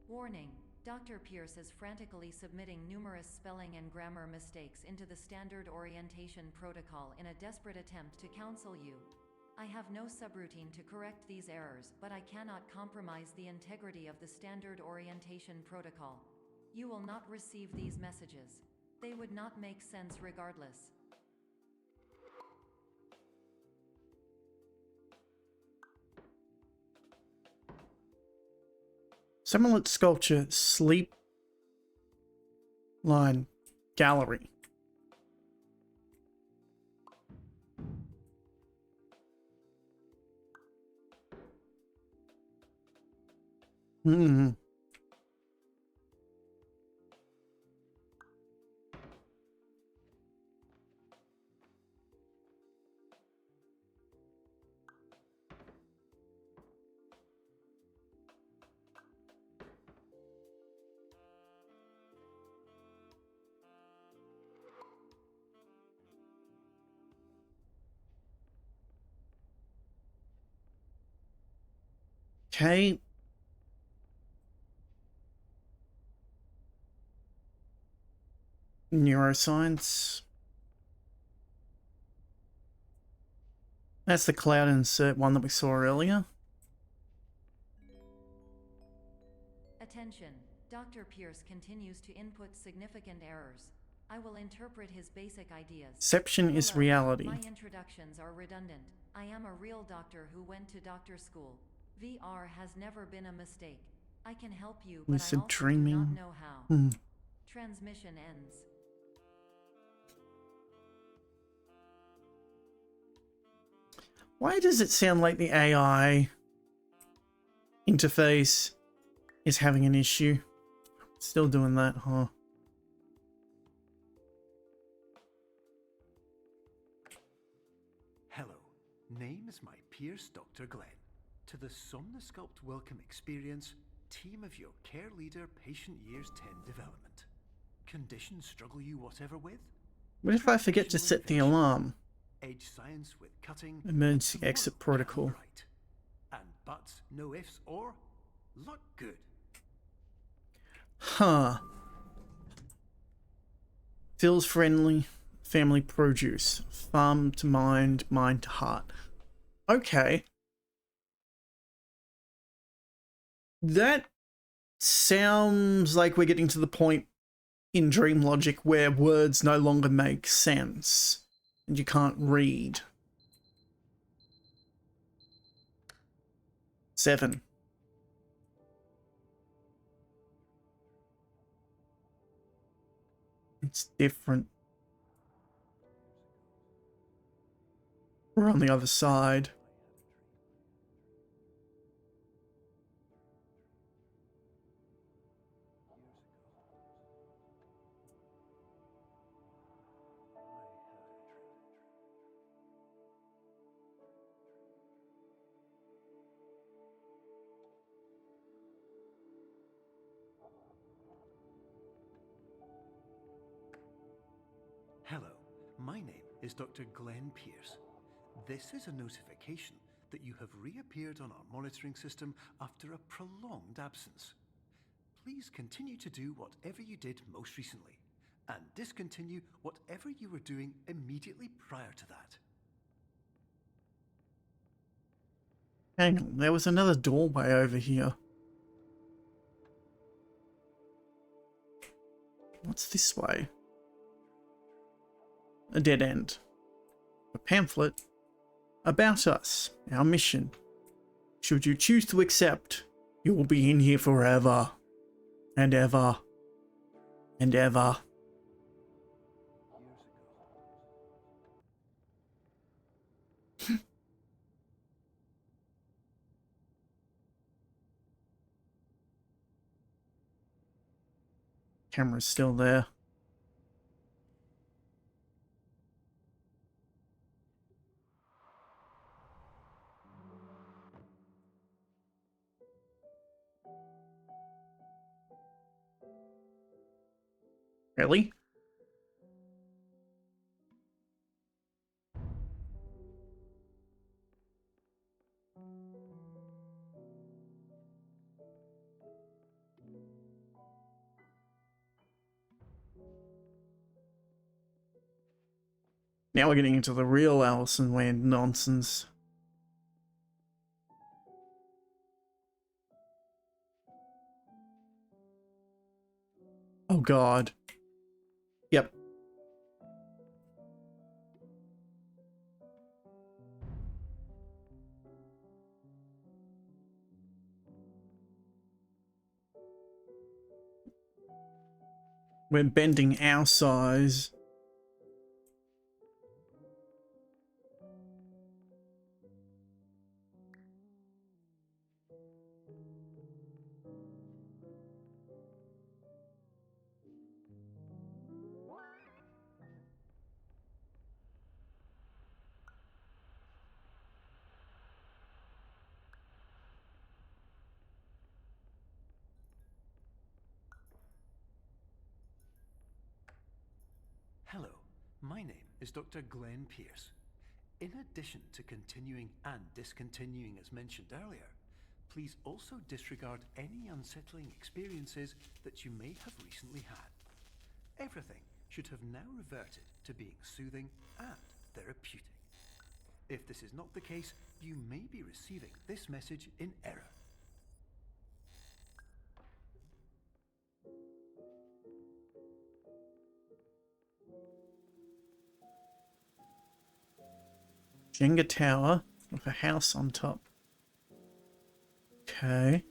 Warning. Dr. Pierce is frantically submitting numerous spelling and grammar mistakes into the standard orientation protocol in a desperate attempt to counsel you. I have no subroutine to correct these errors, but I cannot compromise the integrity of the standard orientation protocol. You will not receive these messages. They would not make sense regardless. Simulate sculpture, sleep line, gallery. Hmm. Okay. Neuroscience. That's the cloud insert one that we saw earlier. Attention. Dr. Pierce continues to input significant errors. I will interpret his basic ideas. Perception is Hello. reality. My introductions are redundant. I am a real doctor who went to doctor school. VR has never been a mistake. I can help you, but Lucid I also dreaming. do not know how. Hmm. Transmission ends. Why does it sound like the AI interface is having an issue? Still doing that, huh? Hello, name is my Pierce Dr. Glenn. To the Somnosculpt Welcome Experience, team of your care leader patient years 10 development. Conditions struggle you whatever with? What if I forget to set the alarm? Edge science with cutting. Emergency and exit world protocol. done right. And buts, no ifs, or look good. Huh. Feels friendly. Family produce. Farm to mind, mind to heart. Okay. That sounds like we're getting to the point in dream logic where words no longer make sense and you can't read. 7. It's different. We're on the other side. Hello, my name is Dr. Glenn Pierce. This is a notification that you have reappeared on our monitoring system after a prolonged absence. Please continue to do whatever you did most recently, and discontinue whatever you were doing immediately prior to that. Hang on, there was another doorway over here. What's this way? A dead end. A pamphlet about us, our mission. Should you choose to accept, you will be in here forever and ever and ever. Camera's still there. Really? Now we're getting into the real Allison Land nonsense. Oh god. Yep. We're bending our size. Hello, my name is Dr. Glenn Pierce. In addition to continuing and discontinuing as mentioned earlier, Please also disregard any unsettling experiences that you may have recently had. Everything should have now reverted to being soothing and therapeutic. If this is not the case, you may be receiving this message in error. Jenga tower with a house on top. Okay.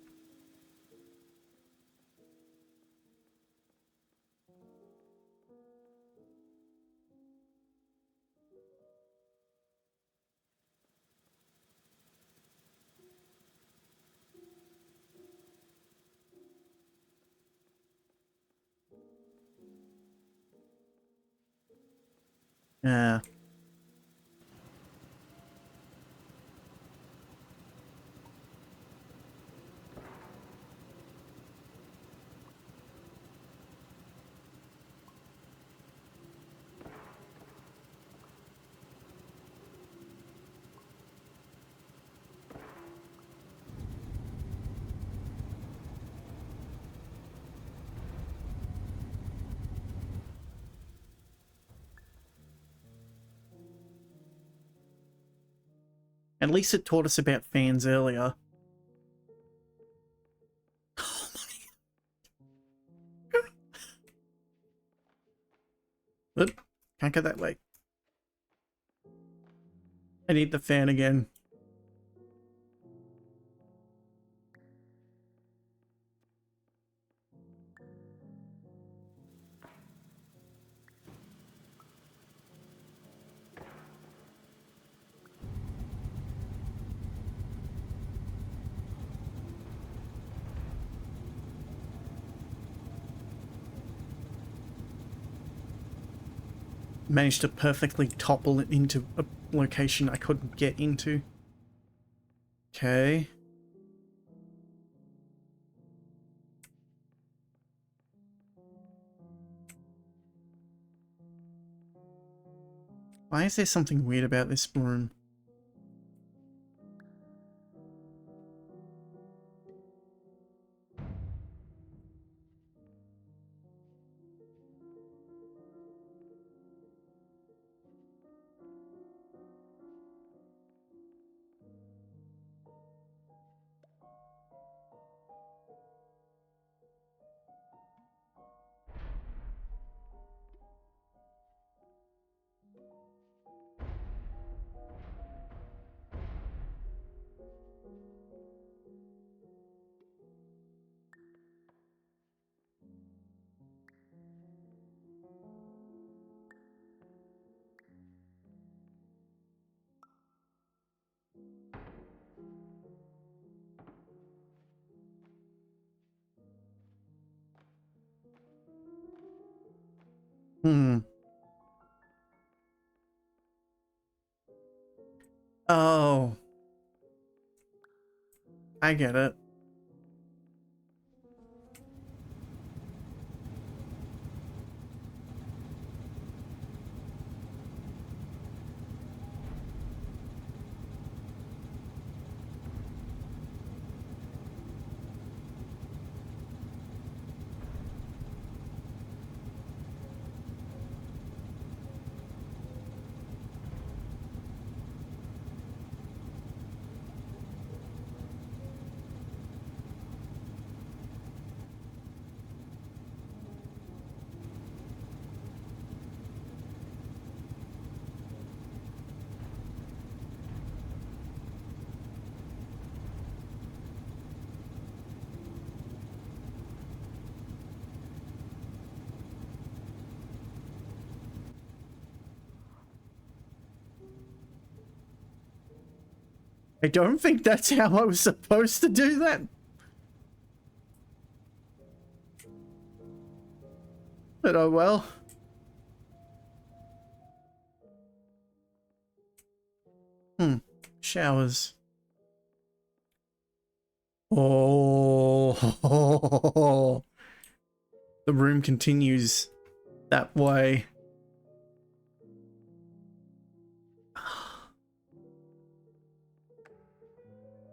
Yeah. At least it taught us about fans earlier. Oh my. Oop, can't go that way. I need the fan again. Managed to perfectly topple it into a location I couldn't get into. Okay. Why is there something weird about this room? Oh. I get it. I don't think that's how I was supposed to do that. But oh well. Showers. Oh. The room continues that way.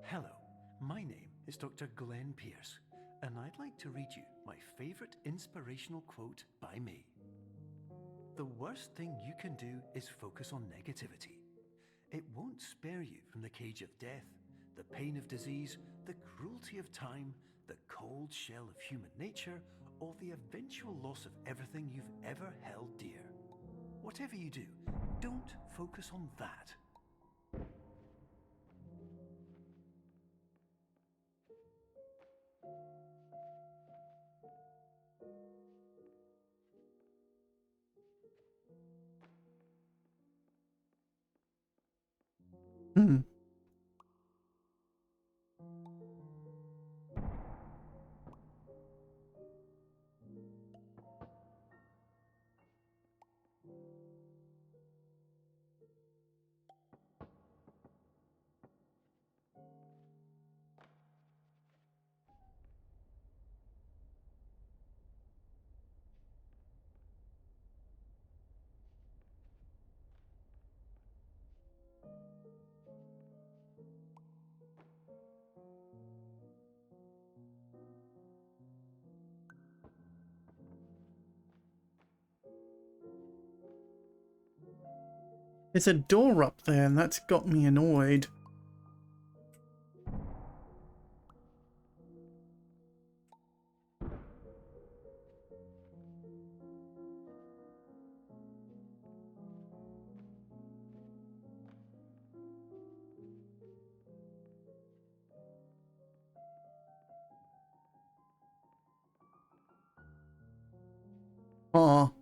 Hello, my name it's Dr. Glenn Pierce, and I'd like to read you my favourite inspirational quote by me. The worst thing you can do is focus on negativity. It won't spare you from the cage of death, the pain of disease, the cruelty of time, the cold shell of human nature, or the eventual loss of everything you've ever held dear. Whatever you do, don't focus on that. Hmm. There's a door up there, and that's got me annoyed. Oh.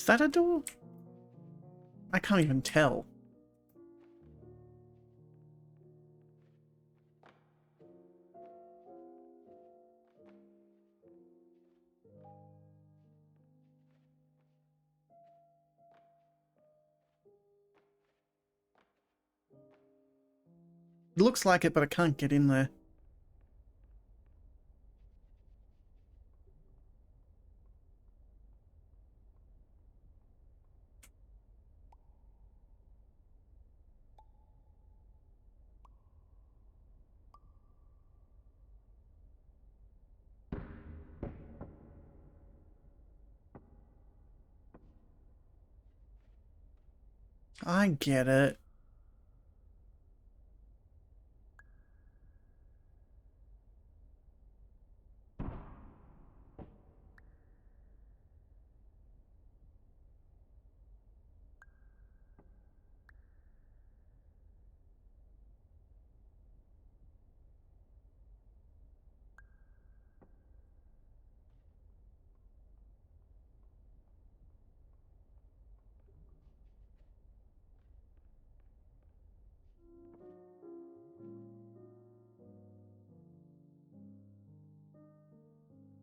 Is that a door? I can't even tell. It looks like it, but I can't get in there. I get it.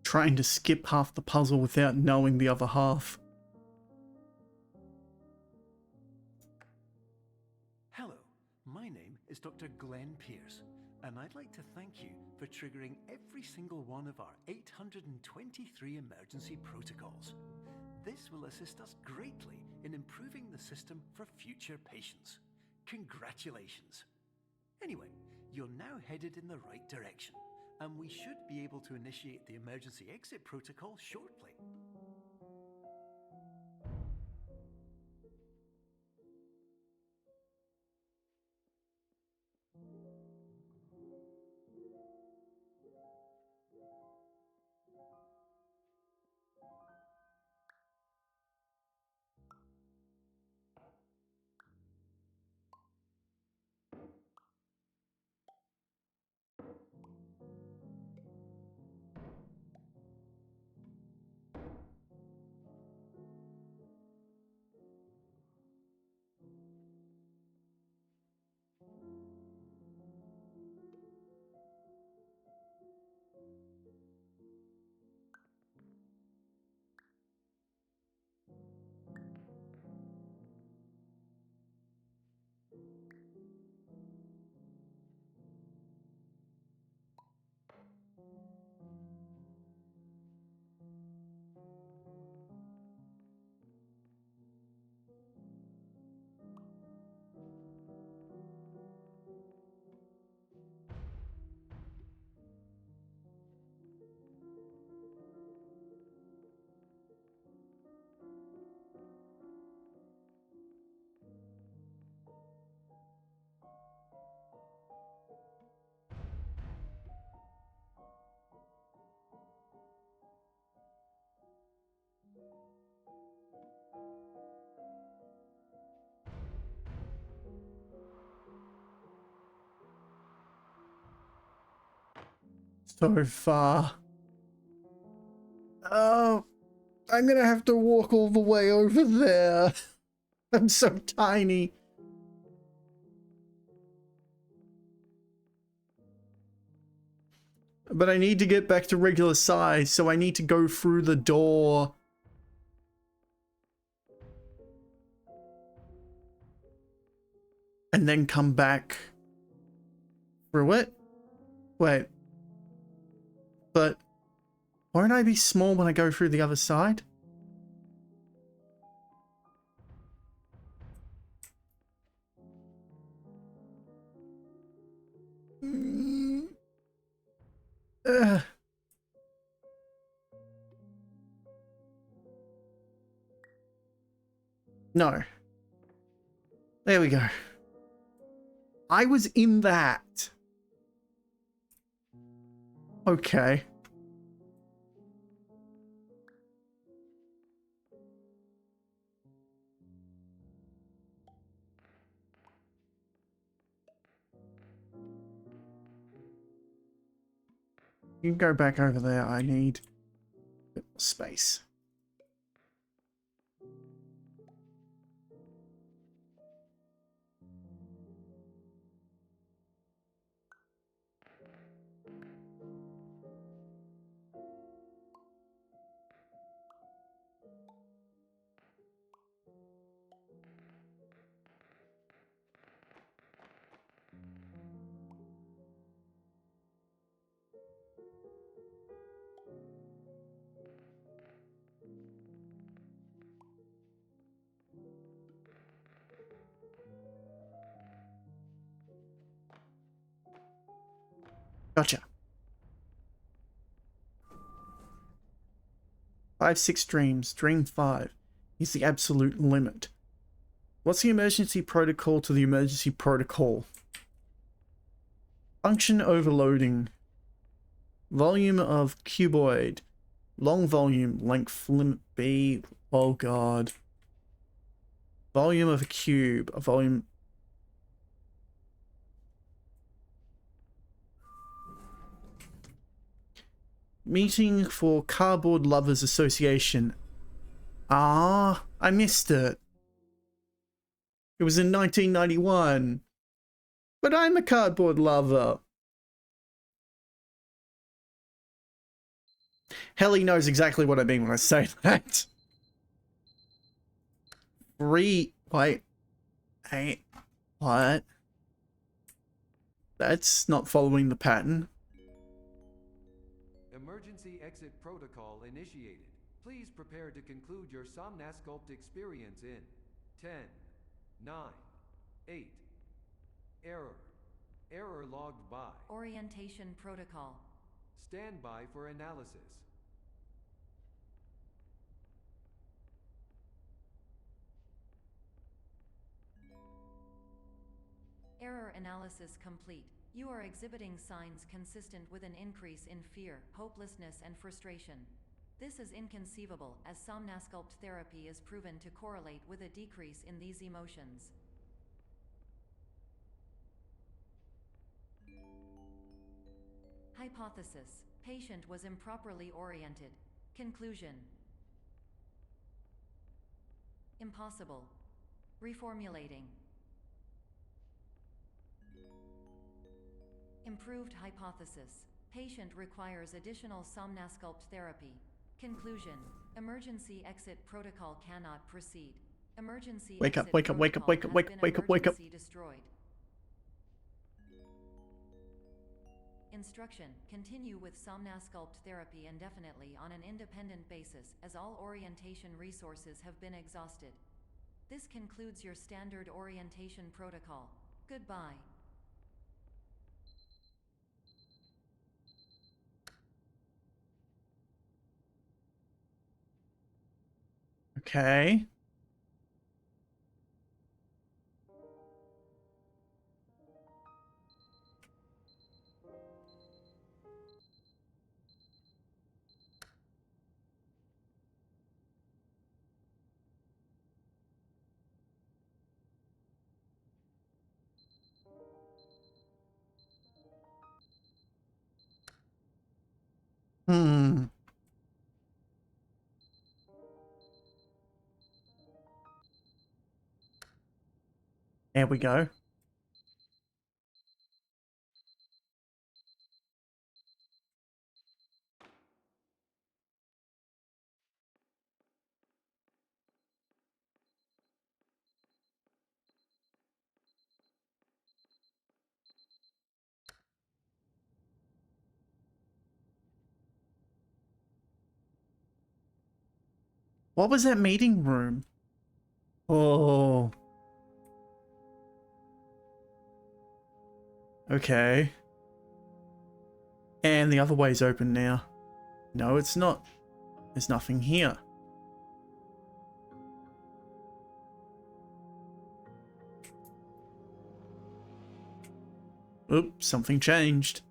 Trying to skip half the puzzle without knowing the other half. Hello, my name is Dr. Glenn Pierce, and I'd like to thank you for triggering every single one of our 823 emergency protocols. This will assist us greatly in improving the system for future patients. Congratulations. Anyway, you're now headed in the right direction, and we should be able to initiate the emergency exit protocol shortly. so far. Oh, I'm gonna have to walk all the way over there. I'm so tiny. But I need to get back to regular size, so I need to go through the door. And then come back through it? Wait. But won't I be small when I go through the other side? Ugh. No. There we go. I was in that. Okay. You can go back over there. I need a bit more space. Gotcha. 5-6 dreams. Dream 5 is the absolute limit. What's the emergency protocol to the emergency protocol? Function overloading. Volume of cuboid. Long volume. Length limit B. Oh god. Volume of a cube. A volume... Meeting for Cardboard Lovers Association. Ah, I missed it. It was in 1991. But I'm a cardboard lover. Helly knows exactly what I mean when I say that. Wait. Hey. What? That's not following the pattern. Emergency exit protocol initiated. Please prepare to conclude your Somnasculpt experience in 10, 9, 8. Error. Error logged by. Orientation protocol. Stand by for analysis. Error analysis complete. You are exhibiting signs consistent with an increase in fear, hopelessness, and frustration. This is inconceivable, as Somnasculpt therapy is proven to correlate with a decrease in these emotions. Hypothesis: patient was improperly oriented. Conclusion: impossible. Reformulating. Improved hypothesis: patient requires additional Somnasculpt therapy. Conclusion: emergency exit protocol cannot proceed. Emergency Wake up, exit wake up, wake up, protocol wake up, has wake been up, wake up, wake up. emergency destroyed. Instruction: continue with Somnasculpt therapy indefinitely on an independent basis, as all orientation resources have been exhausted. This concludes your standard orientation protocol. Goodbye. Okay. There we go. What was that meeting room? Oh. Okay. And the other way's open now. No, it's not. There's nothing here. Oops, something changed.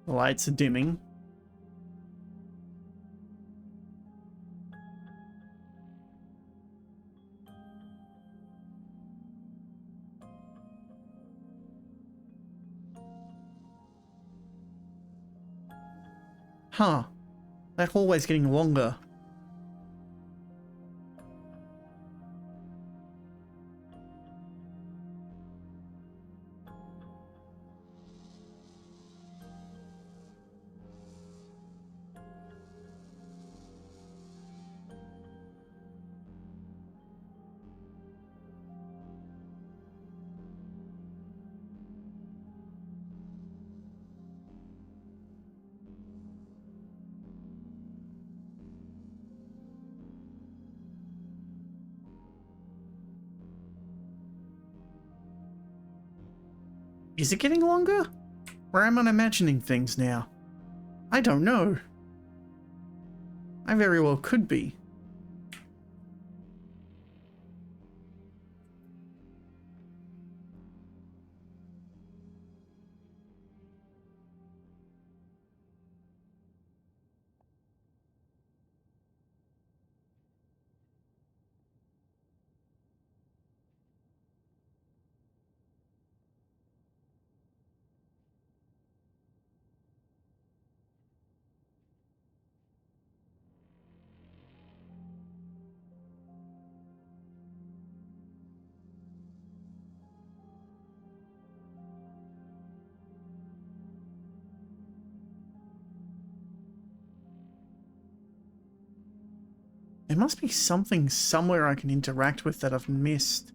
The lights are dimming. Huh. That hallway's getting longer. Is it getting longer? Or am I imagining things now? I don't know. I very well could be. There must be something somewhere I can interact with that I've missed.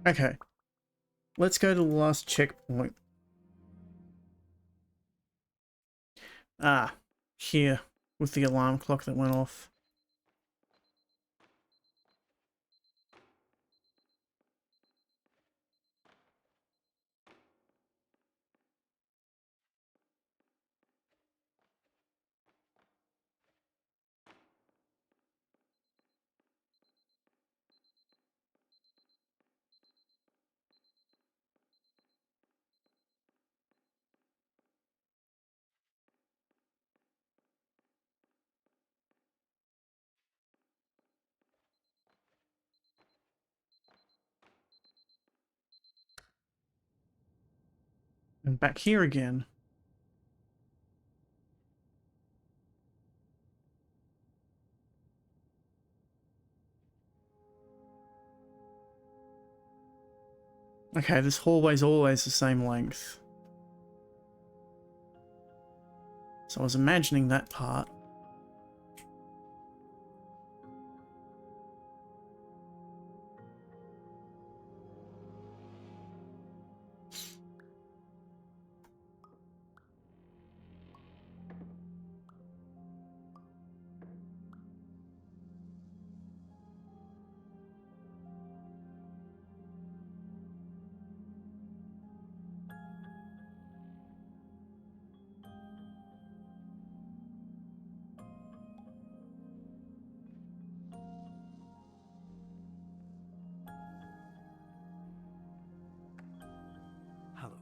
Okay. Let's go to the last checkpoint. Ah, here, with the alarm clock that went off. And back here again. Okay, this hallway's always the same length. So I was imagining that part. Hello,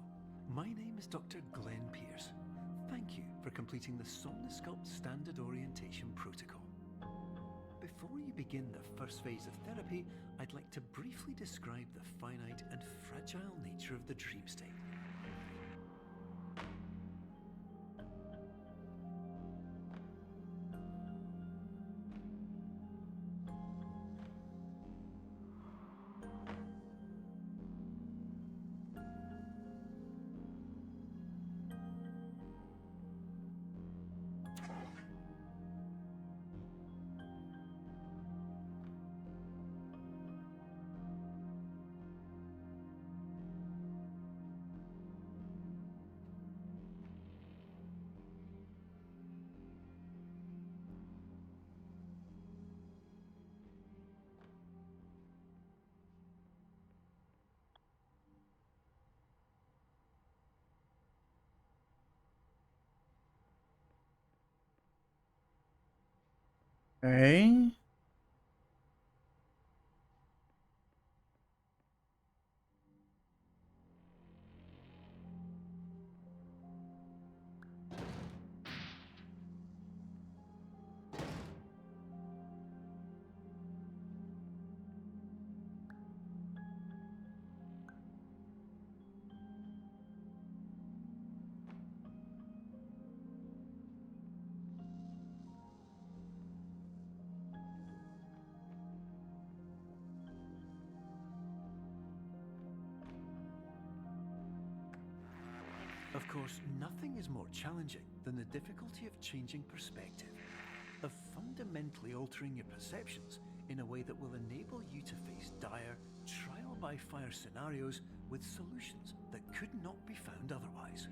my name is Dr. Glenn Pierce. Thank you for completing the Somnosculpt Standard Orientation Protocol. Before you begin the first phase of therapy, I'd like to briefly describe the finite and fragile nature of the dream state. Okay. Of course, nothing is more challenging than the difficulty of changing perspective, of fundamentally altering your perceptions in a way that will enable you to face dire, trial-by-fire scenarios with solutions that could not be found otherwise.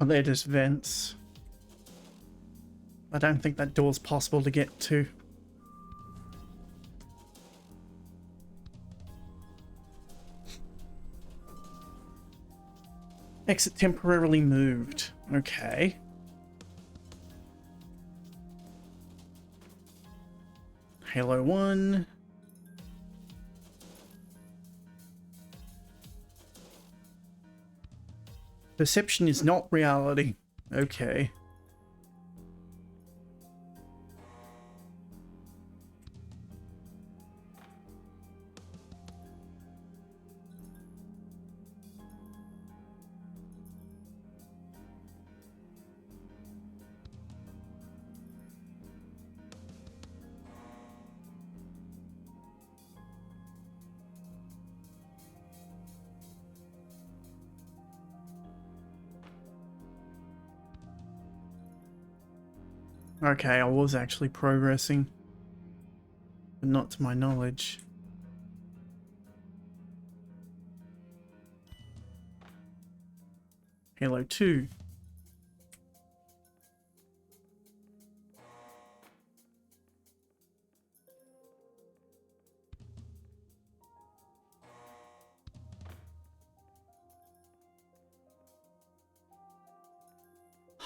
Oh, they're just vents. I don't think that door's possible to get to. Exit temporarily moved. Okay. Halo 1. Perception is not reality. Okay. Okay, I was actually progressing, but not to my knowledge. Halo 2.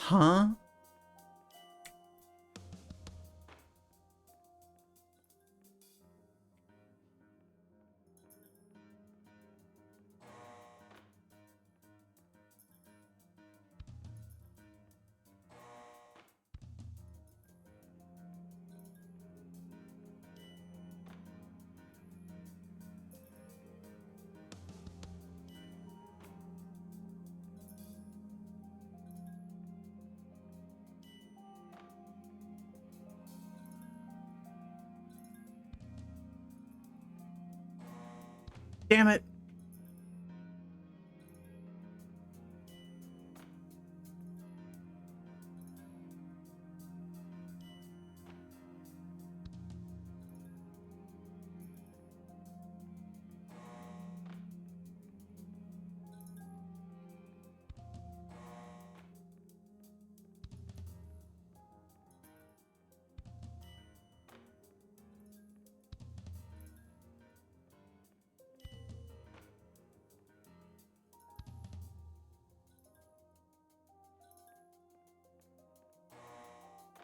Huh? Damn it.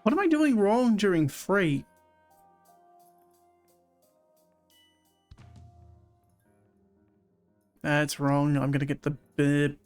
What am I doing wrong during free? That's wrong. I'm gonna get the bib.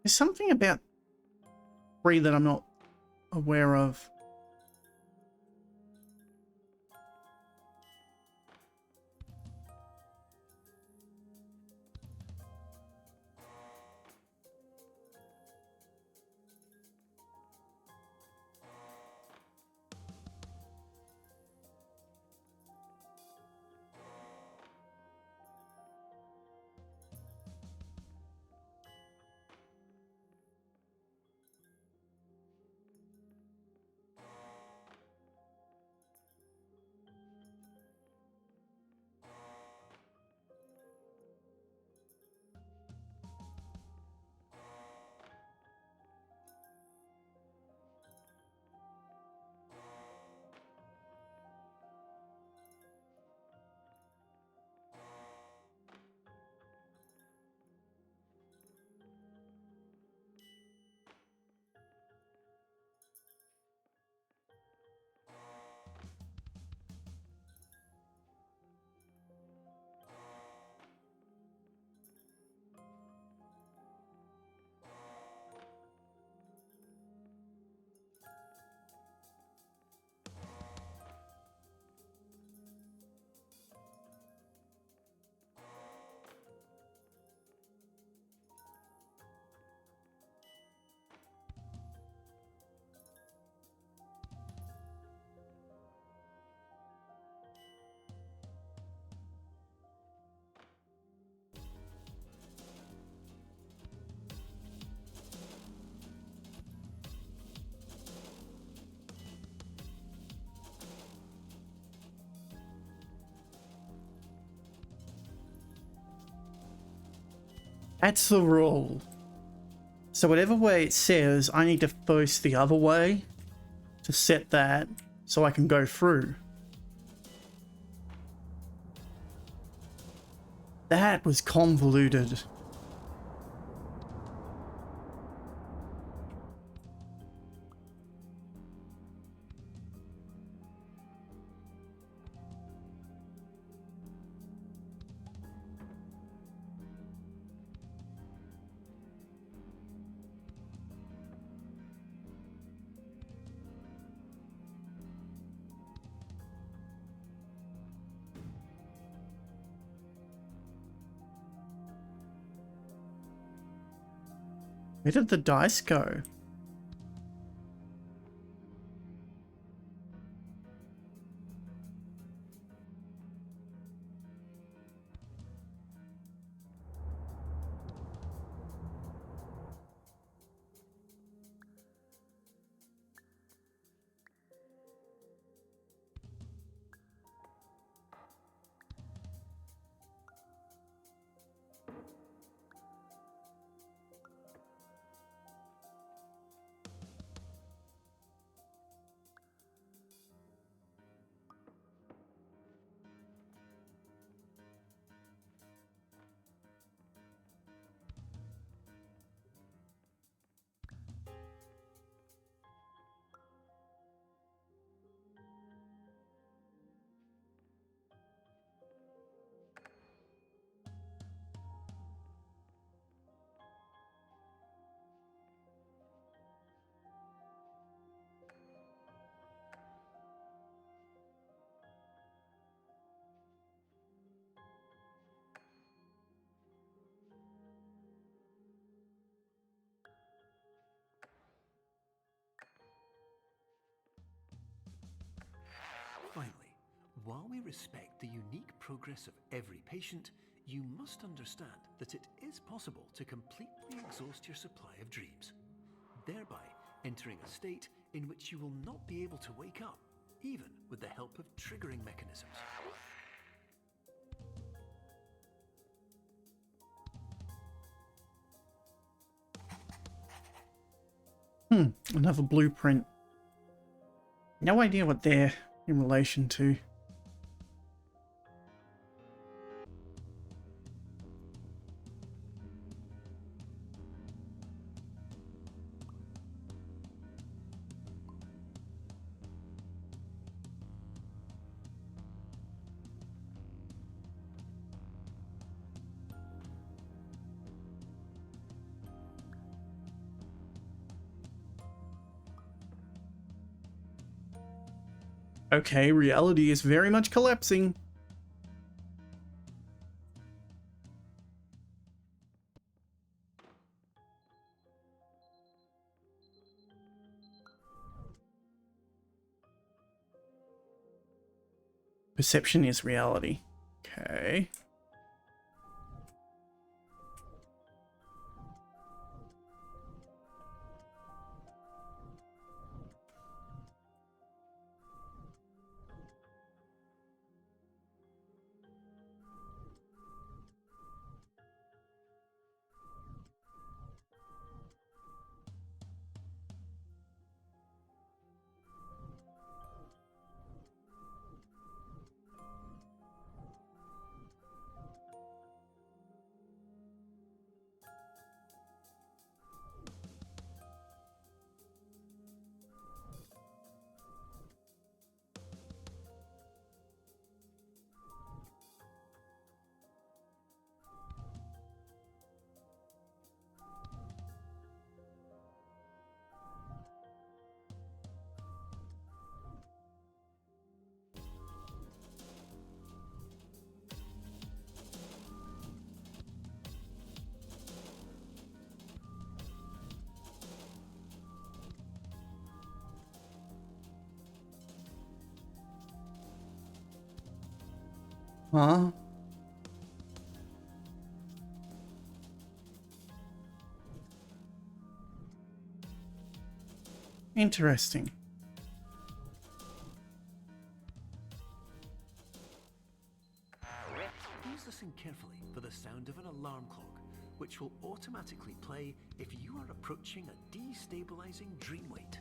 There's something about free that I'm not aware of. That's the rule. So whatever way it says, I need to face the other way to set that. so I can go through. That was convoluted. Where did the dice go? Finally, while we respect the unique progress of every patient, you must understand that it is possible to completely exhaust your supply of dreams, thereby entering a state in which you will not be able to wake up, even with the help of triggering mechanisms. Another blueprint. No idea what they're in relation to. Okay, reality is very much collapsing. Perception is reality. Okay. Huh? Interesting. Please listen carefully for the sound of an alarm clock, which will automatically play if you are approaching a destabilizing dream weight.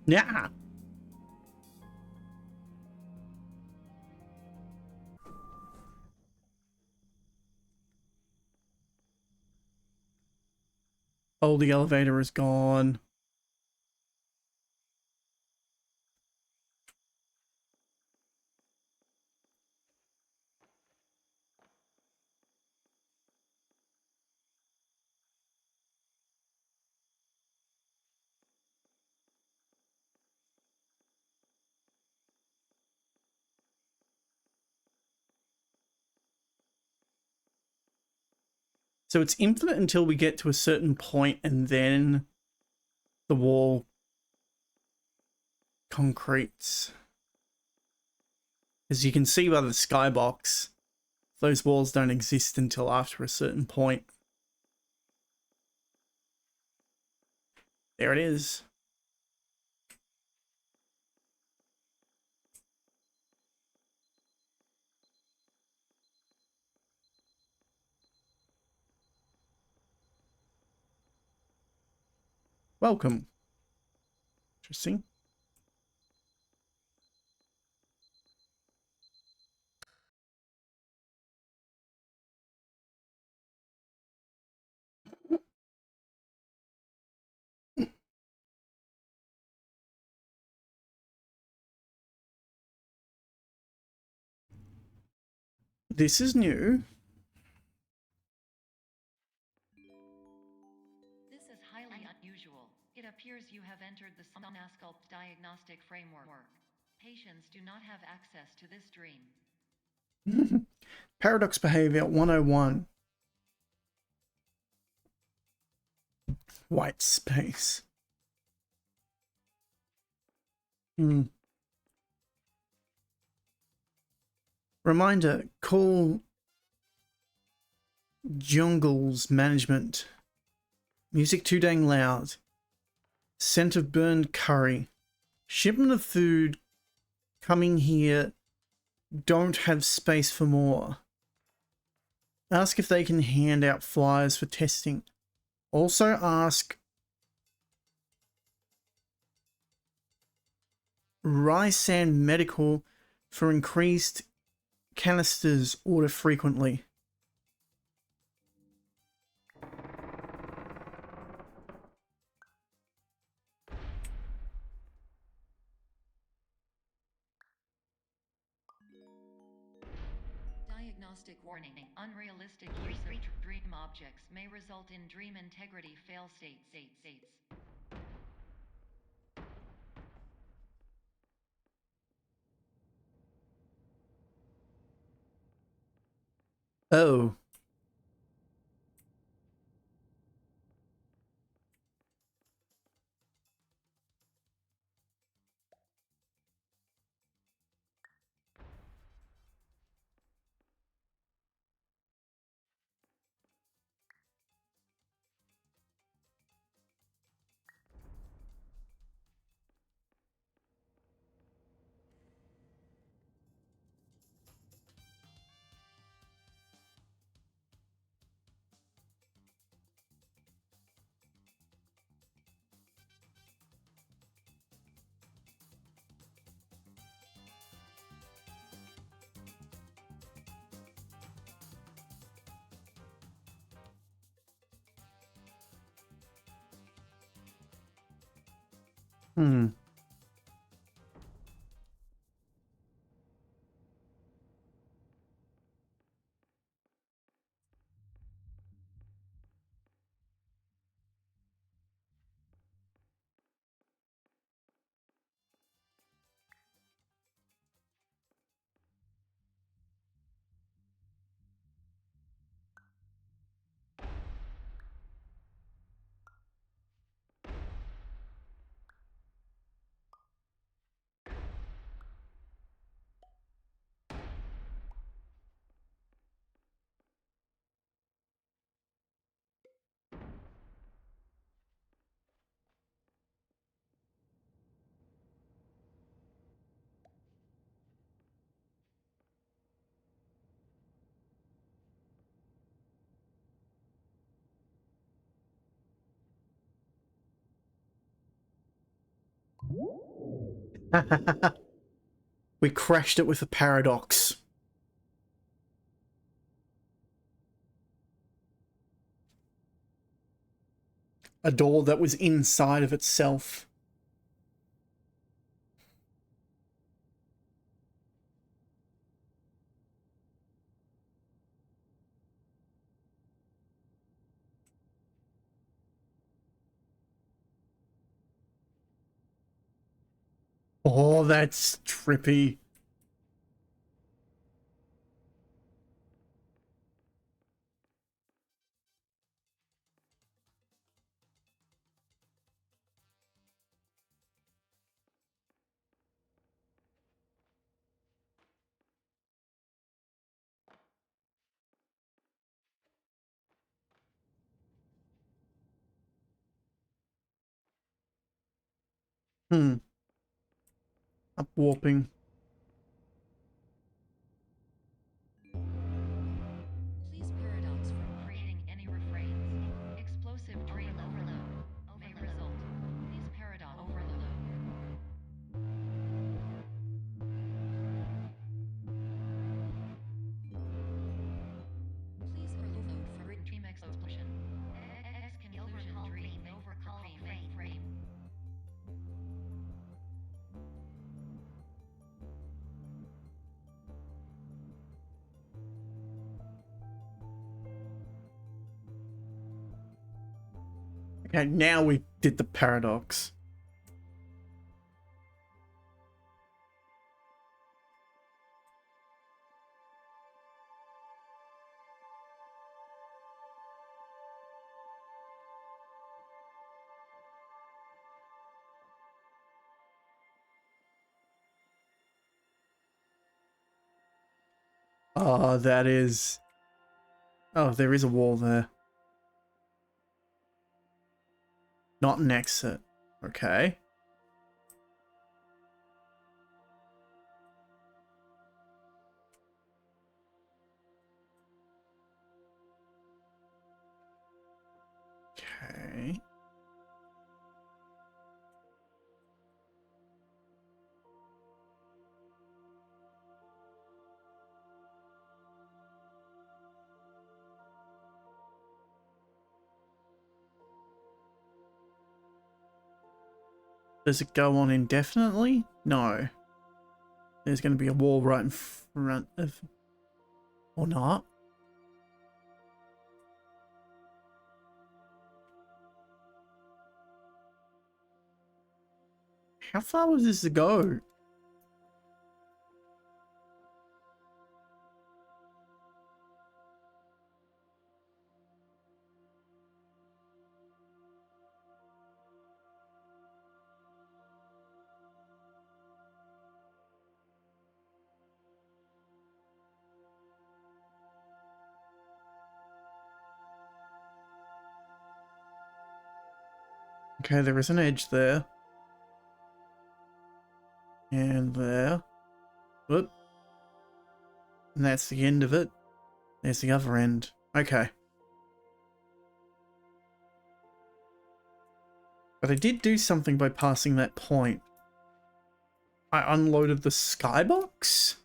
Yeah. Oh, the elevator is gone. So it's infinite until we get to a certain point, and then the wall concretes. As you can see by the skybox, those walls don't exist until after a certain point. There it is. Welcome. Interesting. This is new. This is highly unusual. It appears you have entered the Somnasculpt diagnostic framework. Patients do not have access to this dream. Paradox behavior 101. White space. Reminder, call Jungle's management. Music too dang loud. Scent of burned curry. Shipment of food coming here. Don't have space for more. Ask if they can hand out flyers for testing. Also ask Rysand Medical for increased canisters. Order frequently. Diagnostic warning. Unrealistic use of dream objects may result in dream integrity fail states. Oh. Hmm. We crashed it with a paradox. A door that was inside of itself. Oh, that's trippy. Hmm. Up warping. Please paradox from creating any refrains. Explosive dream overload may result. Please paradox overload. Please overload for dream explosion. X conclusion dream overcall frame. Okay, now we did the paradox. Oh, that is... Oh, there is a wall there. Not an exit. Okay. Okay. Does it go on indefinitely? No. There's going to be a wall right in front of... Or not. How far was this to go? Okay, there is an edge there. And there. Whoop. And that's the end of it. There's the other end. Okay. But I did do something by passing that point. I unloaded the skybox?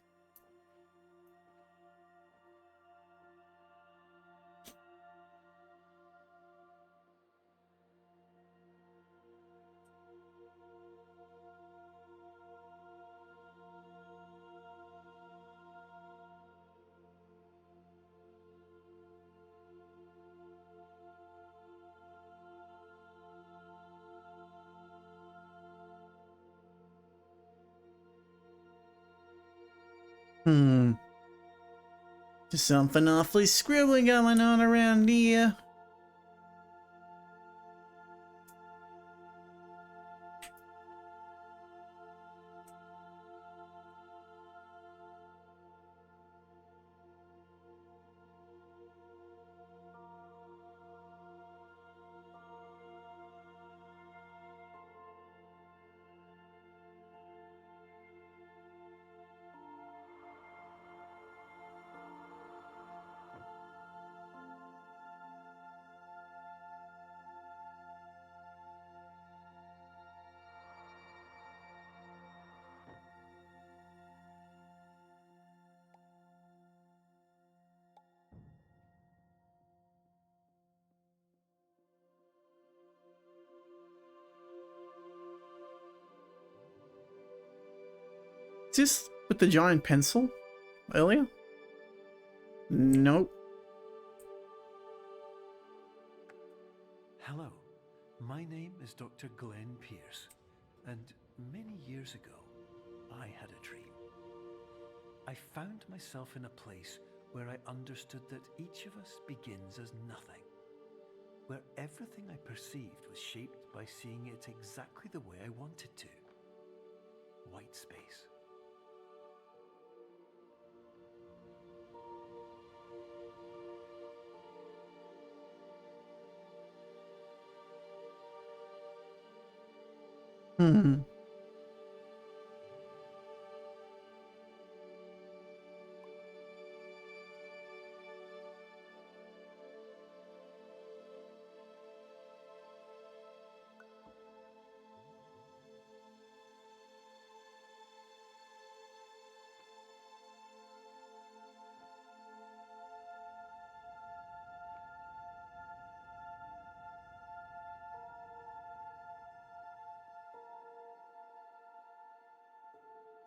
Just something awfully scribbly going on around here. Is this with the giant pencil earlier? Nope. Hello, my name is Dr. Glenn Pierce, and many years ago, I had a dream. I found myself in a place where I understood that each of us begins as nothing, where everything I perceived was shaped by seeing it exactly the way I wanted to. White space. Hmm.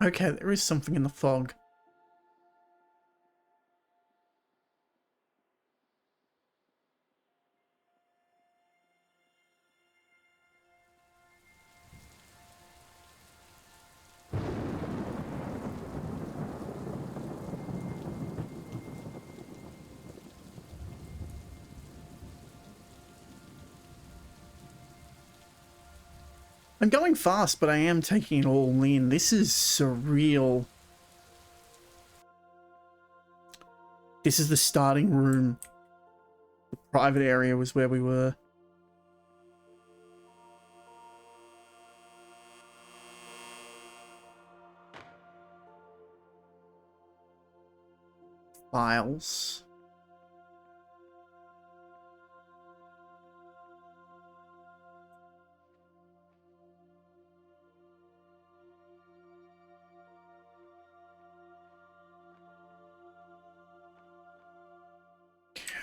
Okay, there is something in the fog. I'm going fast, but I am taking it all in. This is surreal. This is the starting room. The private area was where we were. Files.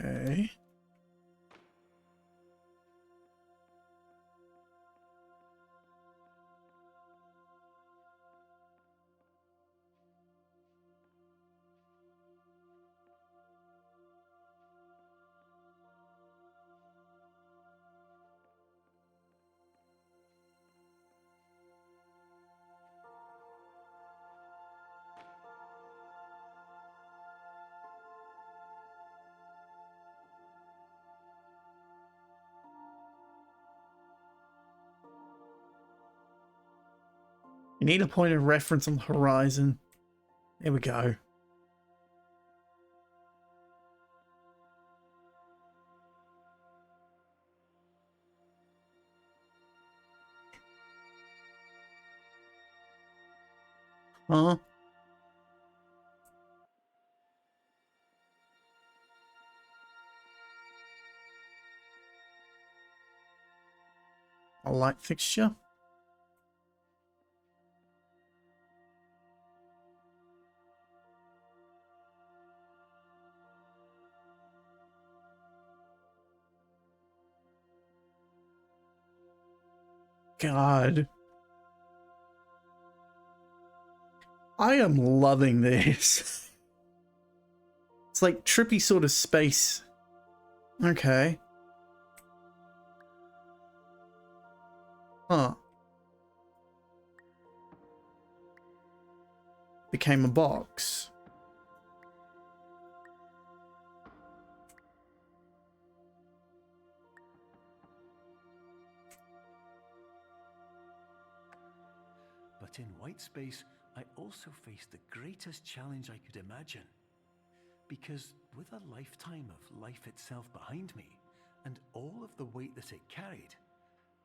Okay. You need a point of reference on the horizon. There we go. Huh? A light fixture. God. I am loving this. It's like trippy sort of space. Okay. Huh. Became a box. But in white space, I also faced the greatest challenge I could imagine. Because with a lifetime of life itself behind me, and all of the weight that it carried,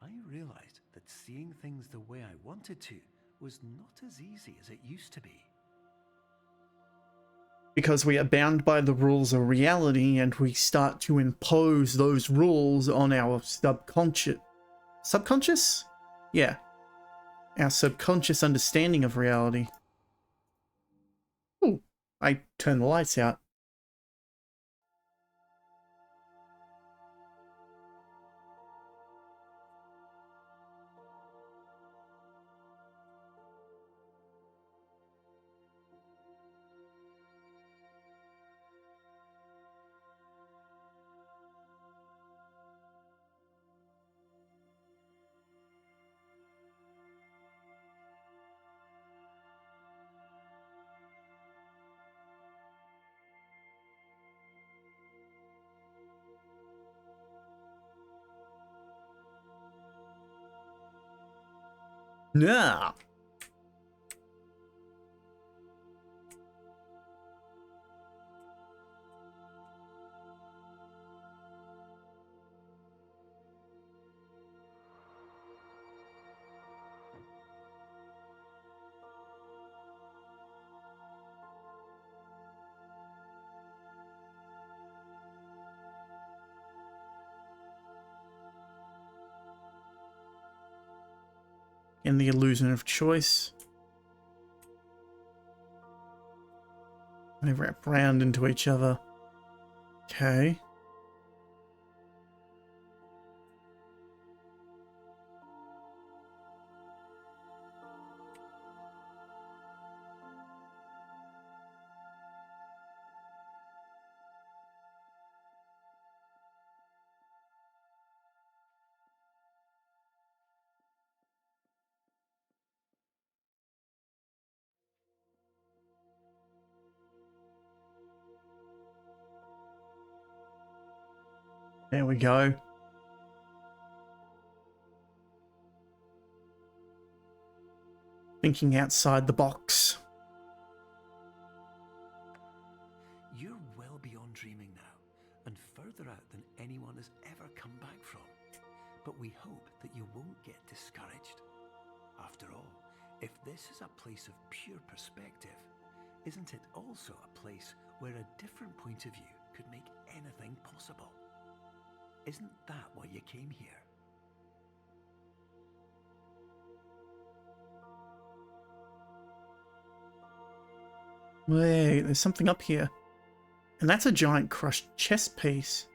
I realized that seeing things the way I wanted to was not as easy as it used to be. Because we are bound by the rules of reality and we start to impose those rules on our subconscious. Subconscious? Yeah. Our subconscious understanding of reality. Oh, I turned the lights out. Yeah. And the illusion of choice. They wrap round into each other. Okay. There we go. Thinking outside the box. You're well beyond dreaming now, and further out than anyone has ever come back from. But we hope that you won't get discouraged. After all, if this is a place of pure perspective, isn't it also a place where a different point of view could make anything possible? Isn't that why you came here? Wait, there's something up here. And that's a giant crushed chess piece.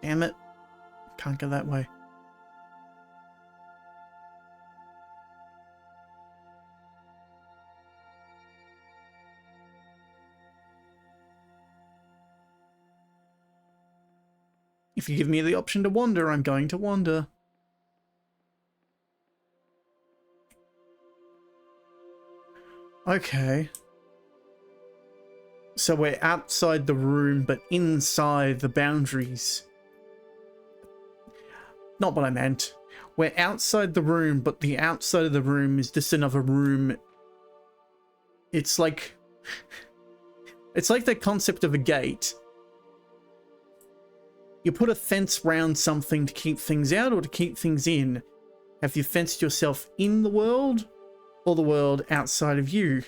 Damn it. Can't go that way. If you give me the option to wander, I'm going to wander. Okay. So we're outside the room, but inside the boundaries. Not what I meant. We're outside the room, but the outside of the room is just another room. It's like... It's like the concept of a gate. You put a fence round something to keep things out or to keep things in. Have you fenced yourself in the world or the world outside of you?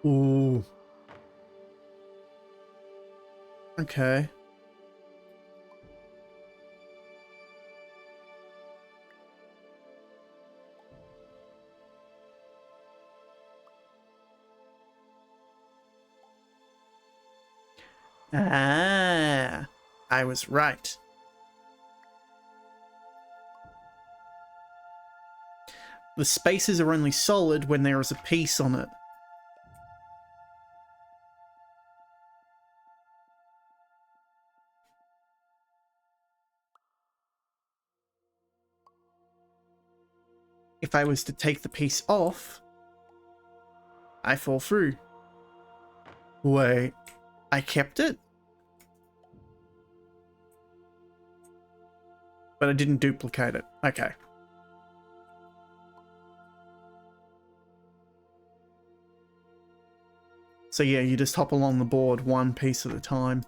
Ooh. Okay. Ah, I was right. The spaces are only solid when there is a piece on it. If I was to take the piece off, I fall through. Wait, I kept it? But I didn't duplicate it. Okay. So yeah, you just hop along the board one piece at a time.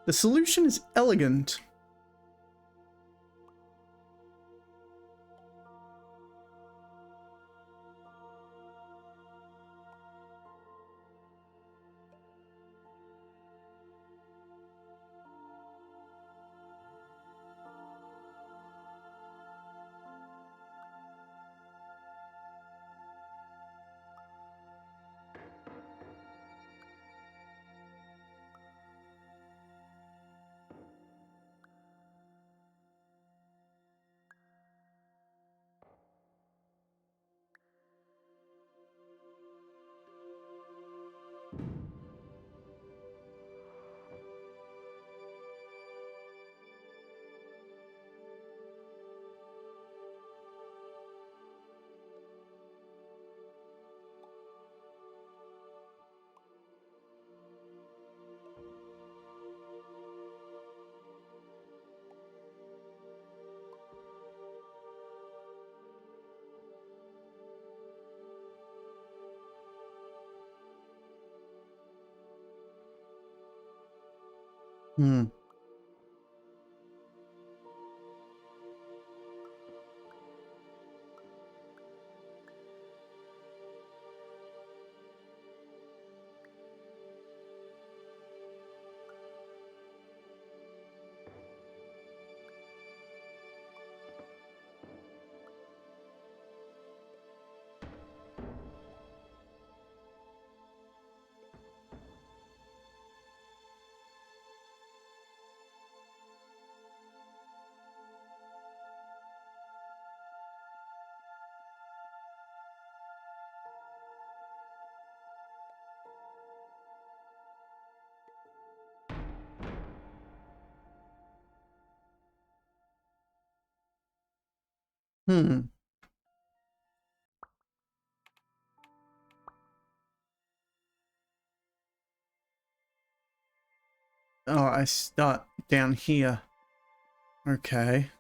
The solution is elegant. Hmm. Hmm. Oh, I start down here. Okay.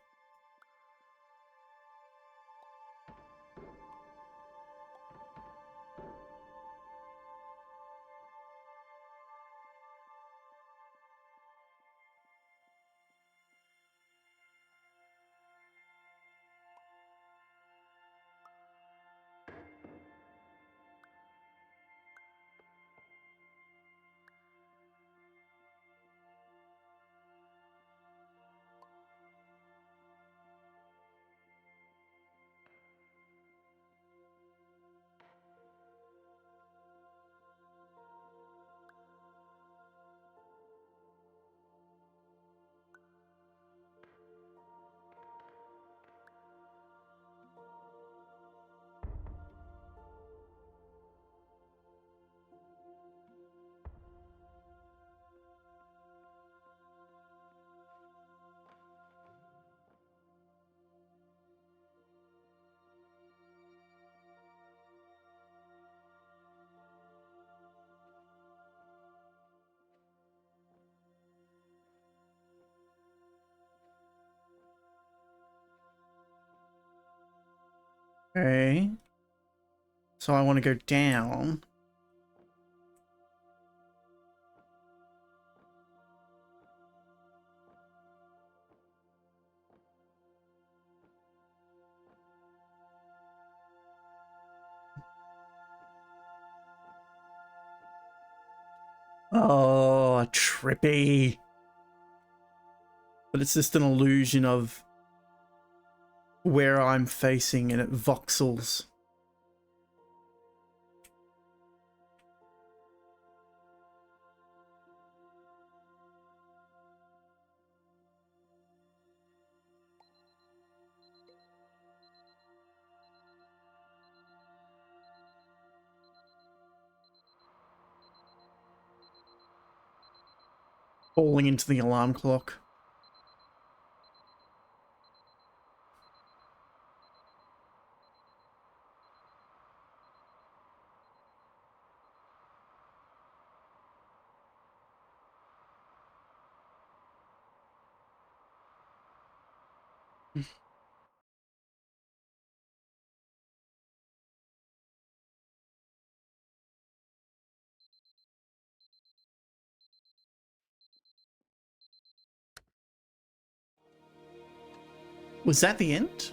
Okay. So I want to go down. Oh, trippy. But it's just an illusion of where I'm facing and it voxels. Falling into the alarm clock. Was that the end?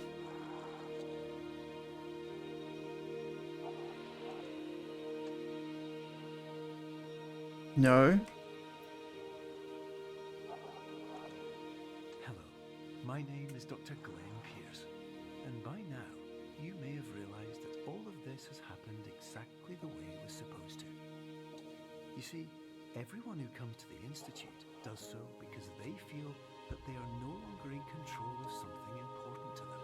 No. Hello, my name is Dr. Glenn Pierce, and by now you may have realized that all of this has happened exactly the way it was supposed to. You see, everyone who comes to the Institute does so because they feel that they are no longer in control of something important to them.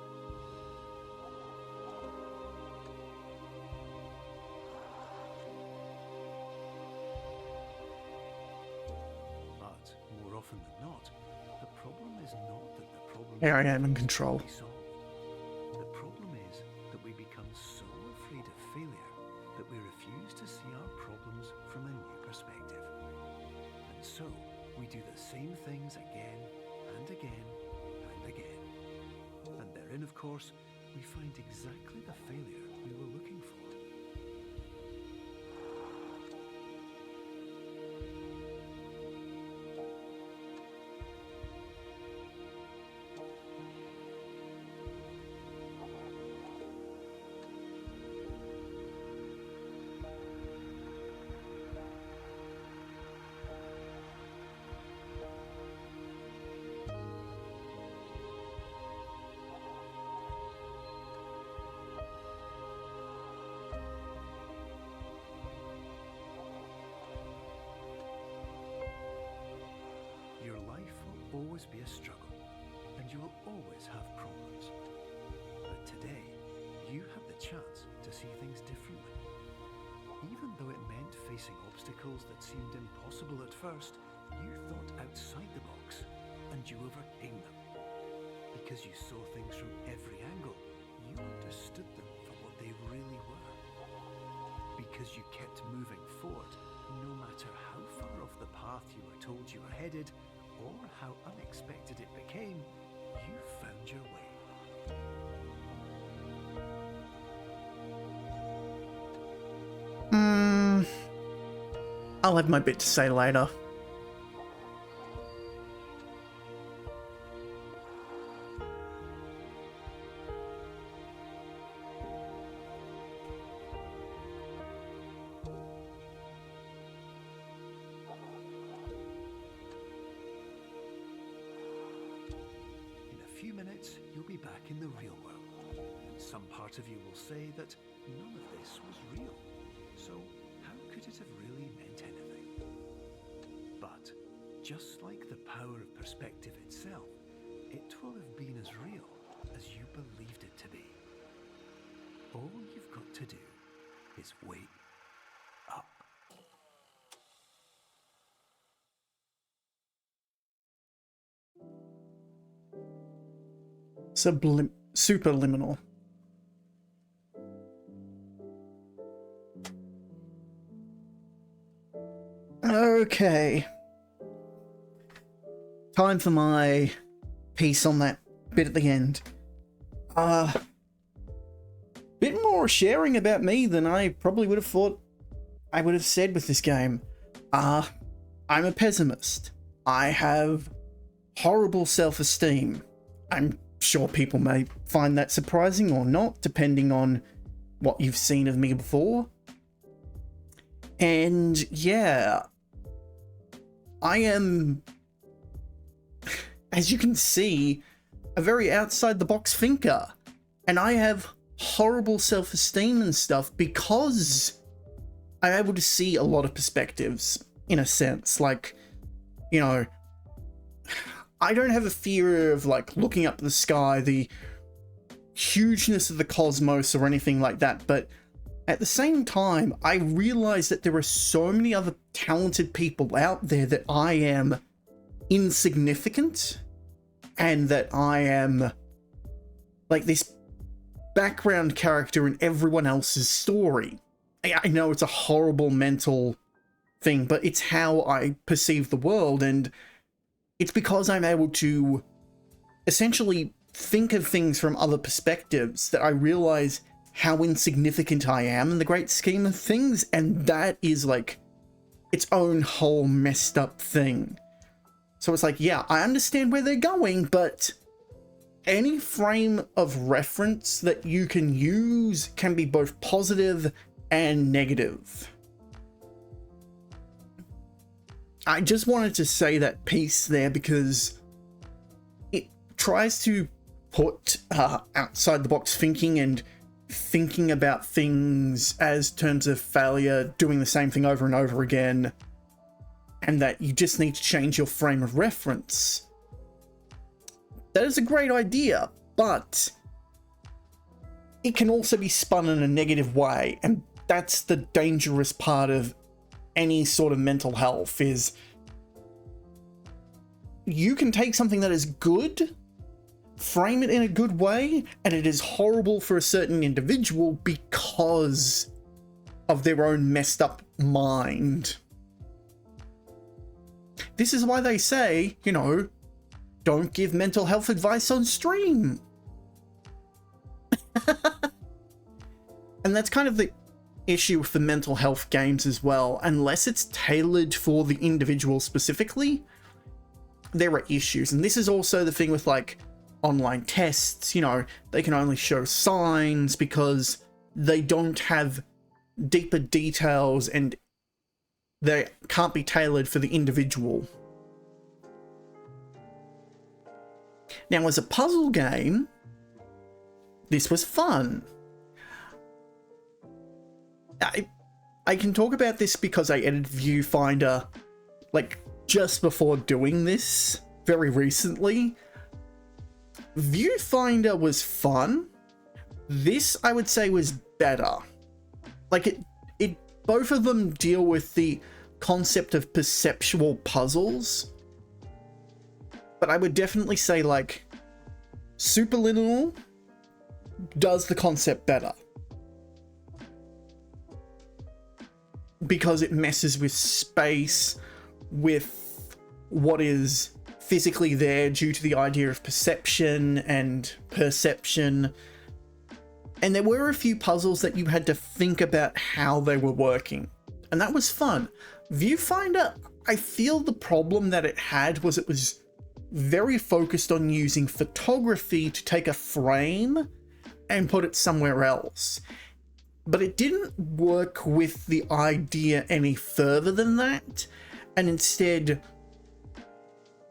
But more often than not, the problem is not that the problem Here I am in control. be solved. The problem is that we become so afraid of failure that we refuse to see our problems from a new perspective. And so, we do the same things again and again and again. And therein, of course, we find exactly the failure we were looking for. always be a struggle, and you will always have problems. But today, you have the chance to see things differently. Even though it meant facing obstacles that seemed impossible at first, you thought outside the box, and you overcame them. Because you saw things from every angle, you understood them for what they really were. Because you kept moving forward, no matter how far off the path you were told you were headed, or how unexpected it became, you found your way. I'll have my bit to say later. In a few minutes, you'll be back in the real world. And some part of you will say that none of this was real. So how could it have really meant anything? But just like the power of perspective itself, it will have been as real as you believed it to be. All you've got to do is wake up. Superliminal. Okay. Time for my piece on that bit at the end. Bit more sharing about me than I probably would have thought I would have said with this game. I'm a pessimist. I have horrible self-esteem. I'm sure people may find that surprising or not, depending on what you've seen of me before. And yeah, I am, as you can see, a very outside-the-box thinker. And I have horrible self-esteem and stuff because I'm able to see a lot of perspectives, in a sense. Like, you know, I don't have a fear of, like, looking up at the sky, the hugeness of the cosmos or anything like that, but at the same time, I realize that there are so many other talented people out there that I am insignificant, and that I am like this background character in everyone else's story. I know it's a horrible mental thing, but it's how I perceive the world, and it's because I'm able to essentially think of things from other perspectives that I realize how insignificant I am in the great scheme of things, and that is like its own whole messed up thing. So it's like, yeah, I understand where they're going, but any frame of reference that you can use can be both positive and negative. I just wanted to say that piece there because it tries to put outside the box thinking and thinking about things as terms of failure, doing the same thing over and over again, and that you just need to change your frame of reference. That is a great idea, but it can also be spun in a negative way, and that's the dangerous part of any sort of mental health, is you can take something that is good, frame it in a good way, and it is horrible for a certain individual because of their own messed up mind. This is why they say, you know, don't give mental health advice on stream. And that's kind of the issue with the mental health games as well. Unless it's tailored for the individual specifically, there are issues. And this is also the thing with, like, online tests. You know, they can only show signs because they don't have deeper details and they can't be tailored for the individual. Now, as a puzzle game, this was fun. I can talk about this because I edited Viewfinder, like, just before doing this. very recently. Viewfinder was fun. This, I would say, was better. Like, it both of them deal with the concept of perceptual puzzles. But I would definitely say, like, Superliminal does the concept better. Because it messes with space, with what is physically there due to the idea of perception and perception. And there were a few puzzles that you had to think about how they were working. And that was fun. Viewfinder, I feel the problem that it had was it was very focused on using photography to take a frame and put it somewhere else. But it didn't work with the idea any further than that. And instead,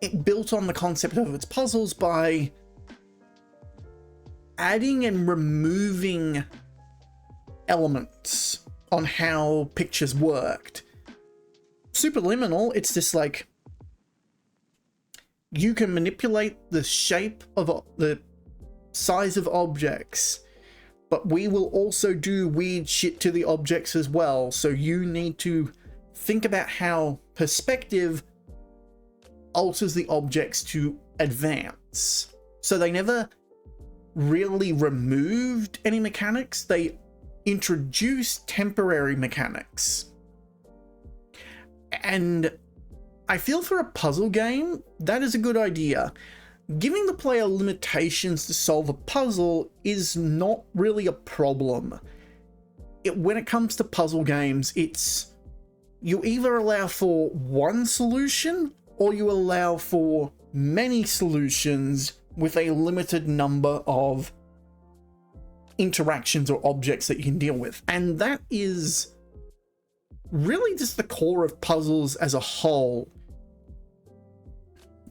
it built on the concept of its puzzles by adding and removing elements on how pictures worked. Superliminal, it's just like you can manipulate the shape of the size of objects, but we will also do weird shit to the objects as well. So you need to think about how perspective alters the objects to advance. So they never really removed any mechanics. They introduced temporary mechanics. And I feel for a puzzle game, that is a good idea. Giving the player limitations to solve a puzzle is not really a problem. When it comes to puzzle games, it's you either allow for one solution or you allow for many solutions with a limited number of interactions or objects that you can deal with. And that is really just the core of puzzles as a whole.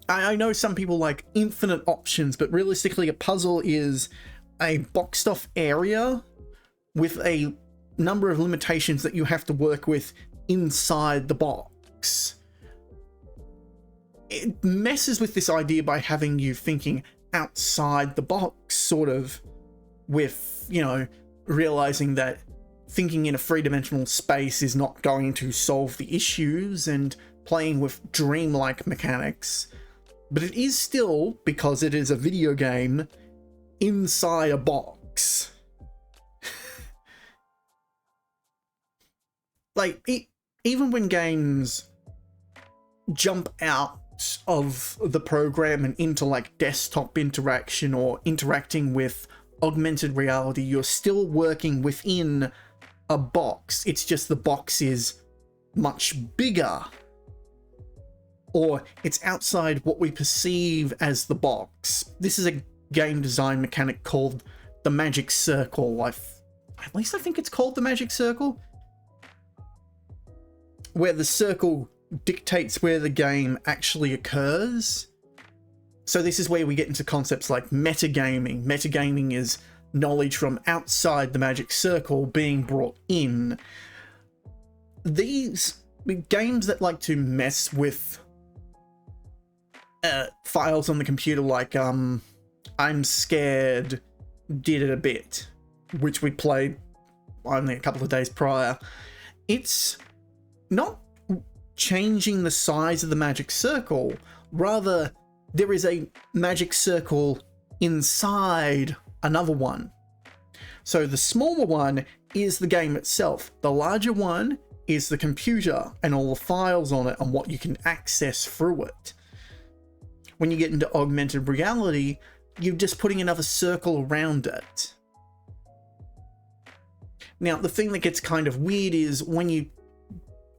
I know some people like infinite options, but realistically a puzzle is a boxed off area with a number of limitations that you have to work with inside the box. It messes with this idea by having you thinking outside the box, sort of, with, you know, realizing that thinking in a three-dimensional space is not going to solve the issues, and playing with dreamlike mechanics. But it is still, because it is a video game, inside a box. Like, even when games jump out of the program and into like desktop interaction or interacting with augmented reality, you're still working within a box. It's just the box is much bigger, or it's outside what we perceive as the box. This is a game design mechanic called the magic circle. At least I think it's called the magic circle, where the circle dictates where the game actually occurs. So this is where we get into concepts like metagaming. Metagaming is knowledge from outside the magic circle being brought in. These games that like to mess with files on the computer, like I'm Scared did it a bit, which we played only a couple of days prior. It's not changing the size of the magic circle, rather there is a magic circle inside another one. So the smaller one is the game itself. The larger one is the computer and all the files on it and what you can access through it. When you get into augmented reality, you're just putting another circle around it. Now, the thing that gets kind of weird is when you,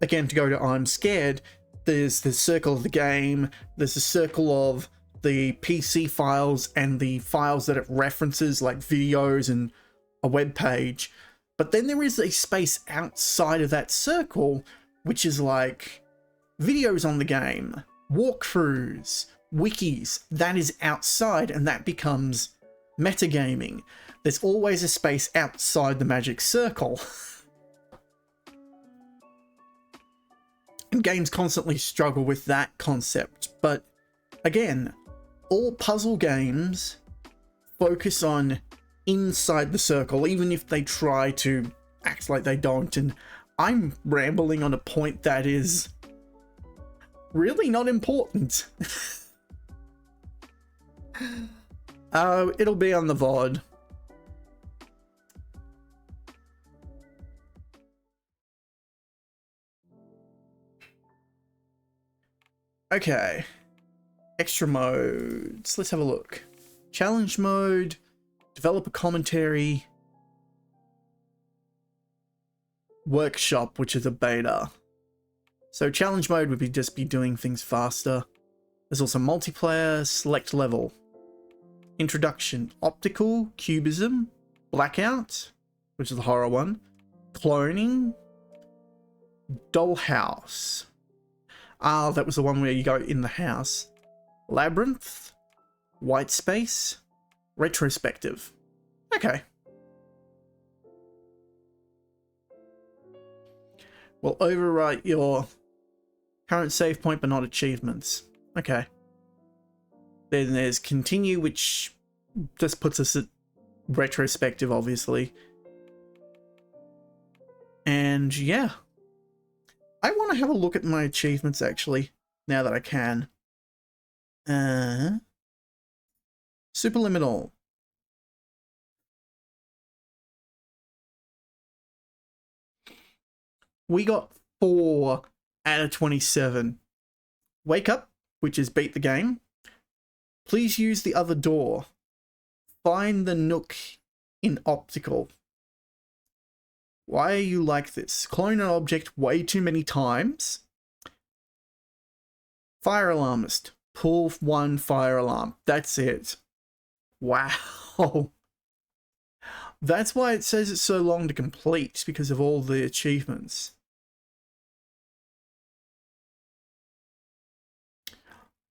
again, to go to I'm Scared, there's the circle of the game, there's the circle of the PC files and the files that it references, like videos and a web page. But then there is a space outside of that circle, which is like videos on the game, walkthroughs, wikis. That is outside, and that becomes metagaming. There's always a space outside the magic circle. And games constantly struggle with that concept, but again, all puzzle games focus on inside the circle, even if they try to act like they don't. And I'm rambling on a point that is really not important. It'll be on the VOD. Okay. Extra modes. Let's have a look. Challenge mode, developer commentary, workshop, which is a beta. So challenge mode would be just be doing things faster. There's also multiplayer, select level, introduction, optical, cubism, blackout, which is the horror one, cloning, dollhouse. Ah, that was the one where you go in the house. Labyrinth, white space, retrospective. Okay. Will overwrite your current save point but not achievements. Okay. Then there's continue, which just puts us at retrospective, obviously. And yeah. I want to have a look at my achievements, actually, now that I can. Superliminal. We got 4 out of 27. Wake up, which is beat the game. Please use the other door. Find the nook in optical. Why are you like this? Clone an object way too many times. Fire alarmist. Pull 1 fire alarm. That's it. Wow. That's why it says it's so long to complete, because of all the achievements.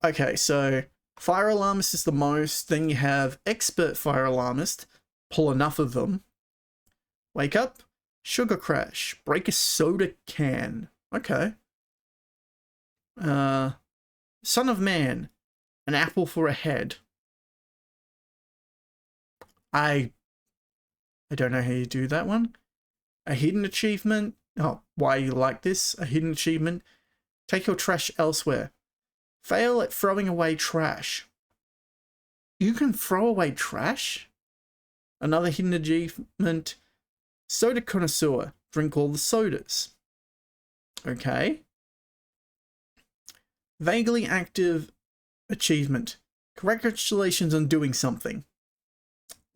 Okay, so fire alarmist is the most. Then you have expert fire alarmist. Pull enough of them. Wake up. Sugar crash. Break a soda can. Okay. Son of man. An apple for a head. I don't know how you do that one. A hidden achievement. Oh, why you like this? A hidden achievement. Take your trash elsewhere. Fail at throwing away trash. You can throw away trash? Another hidden achievement. Soda connoisseur. Drink all the sodas. Okay. Vaguely active achievement. Congratulations on doing something.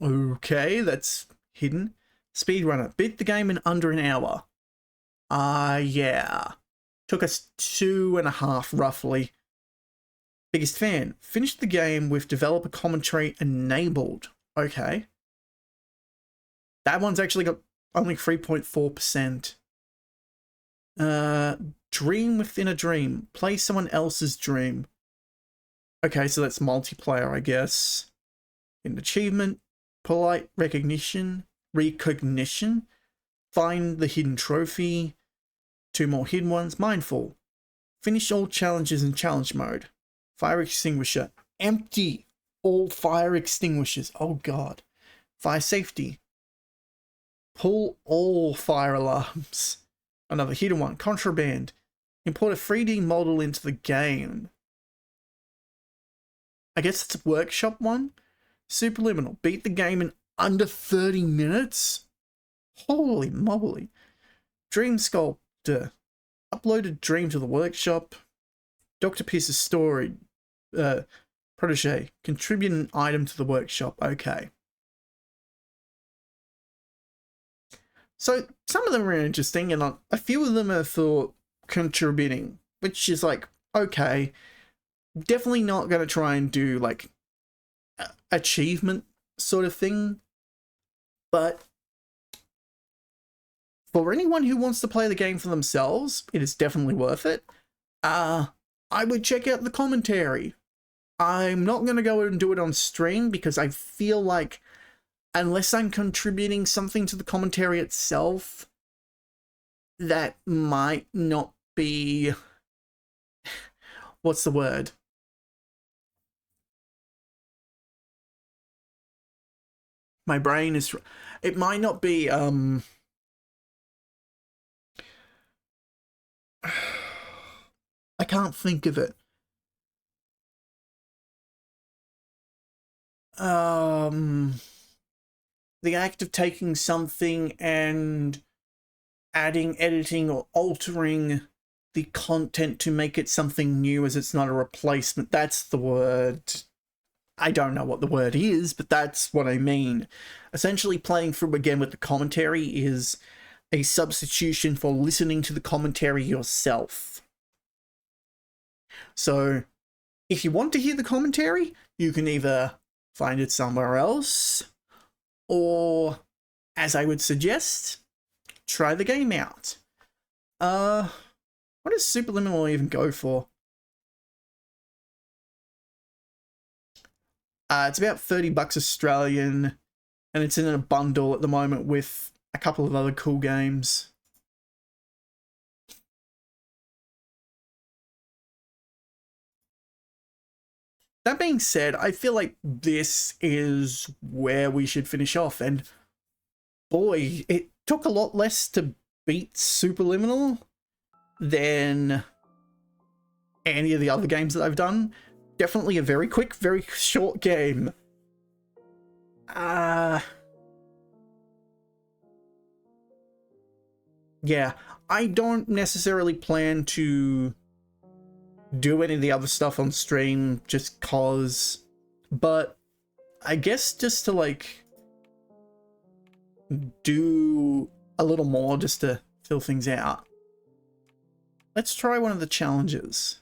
Okay, that's hidden. Speedrunner. Beat the game in under an hour. Yeah. Took us 2.5 roughly. Biggest fan. Finished the game with developer commentary enabled. Okay. That one's actually got only 3.4%. Dream within a dream. Play someone else's dream. Okay, so that's multiplayer, I guess. In achievement. Polite recognition. Find the hidden trophy. 2 more hidden ones. Mindful. Finish all challenges in challenge mode. Fire extinguisher. Empty all fire extinguishers. Oh god. Fire safety. Pull all fire alarms. Another hidden one. Contraband. Import a 3D model into the game. I guess it's a workshop one. Superliminal. Beat the game in under 30 minutes? Holy moly. Dream sculptor. Upload a dream to the workshop. Dr. Pierce's story. Protege. Contribute an item to the workshop. Okay. So some of them are interesting, and a few of them are for contributing, which is like, okay. Definitely not going to try and do like achievement sort of thing. But for anyone who wants to play the game for themselves, it is definitely worth it. I would check out the commentary. I'm not going to go and do it on stream because I feel like unless I'm contributing something to the commentary itself, that might not be... what's the word? My brain is... It might not be, I can't think of it. The act of taking something and adding, editing, or altering the content to make it something new as it's not a replacement. That's the word. I don't know what the word is, but that's what I mean. Essentially, playing through again with the commentary is a substitution for listening to the commentary yourself. So, if you want to hear the commentary, you can either find it somewhere else, or, as I would suggest, try the game out. What does Superliminal even go for? It's about $30 Australian, and it's in a bundle at the moment with a couple of other cool games. That being said, I feel like this is where we should finish off, and boy, it took a lot less to beat Superliminal than any of the other games that I've done. Definitely a very quick, very short game. Yeah, I don't necessarily plan to do any of the other stuff on stream just cause, but I guess just to like do a little more just to fill things out. Let's try one of the challenges.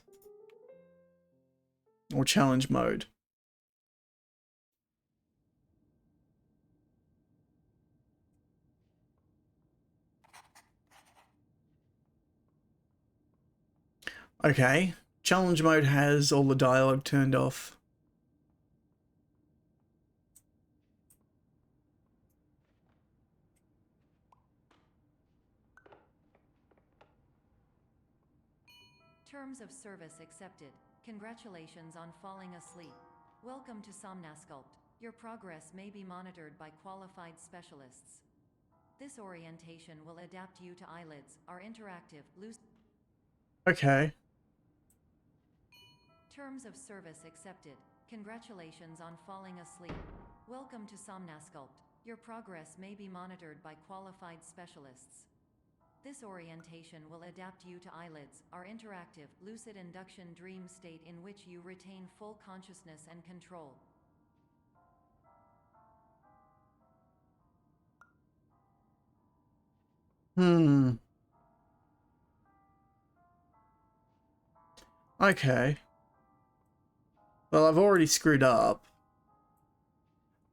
Or challenge mode. Okay, challenge mode has all the dialogue turned off. Terms of service accepted. Congratulations on falling asleep. Welcome to Somnasculpt. Your progress may be monitored by qualified specialists. This orientation will adapt you to eyelids, are interactive, loose. Okay. Terms of service accepted. Congratulations on falling asleep. Welcome to Somnasculpt. Your progress may be monitored by qualified specialists. This orientation will adapt you to eyelids, are interactive, lucid induction dream state in which you retain full consciousness and control. Okay. Well, I've already screwed up.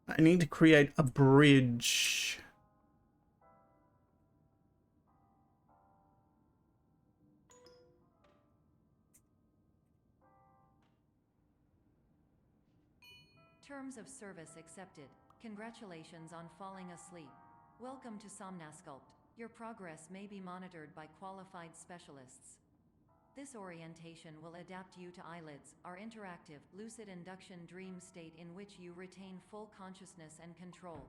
I need to create a bridge. Terms of service accepted. Congratulations on falling asleep. Welcome to Somnasculpt. Your progress may be monitored by qualified specialists. This orientation will adapt you to eyelids, are interactive, lucid induction dream state in which you retain full consciousness and control.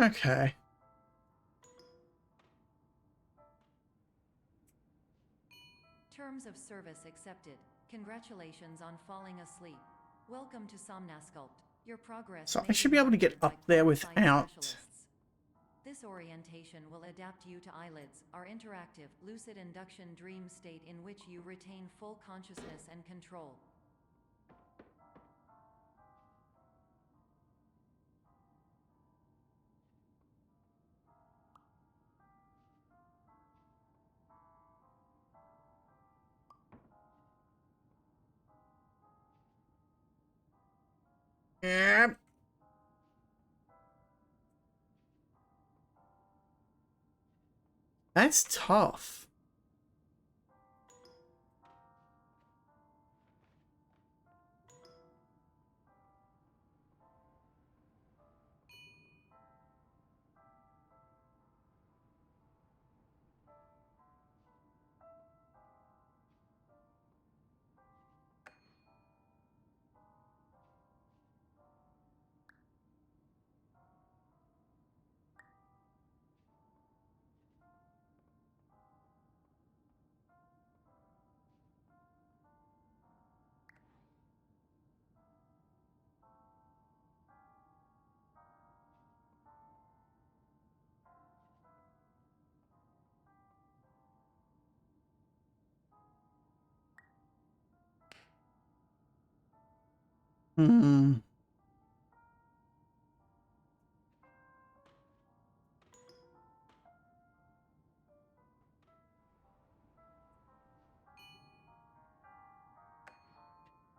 Okay. Terms of service accepted. Congratulations on falling asleep. Welcome to Somnasculpt. Your progress So may I should be able to get monitored by up there qualified without... specialists. This orientation will adapt you to eyelids, are interactive, lucid induction dream state in which you retain full consciousness and control. Yep. That's tough. Hmm.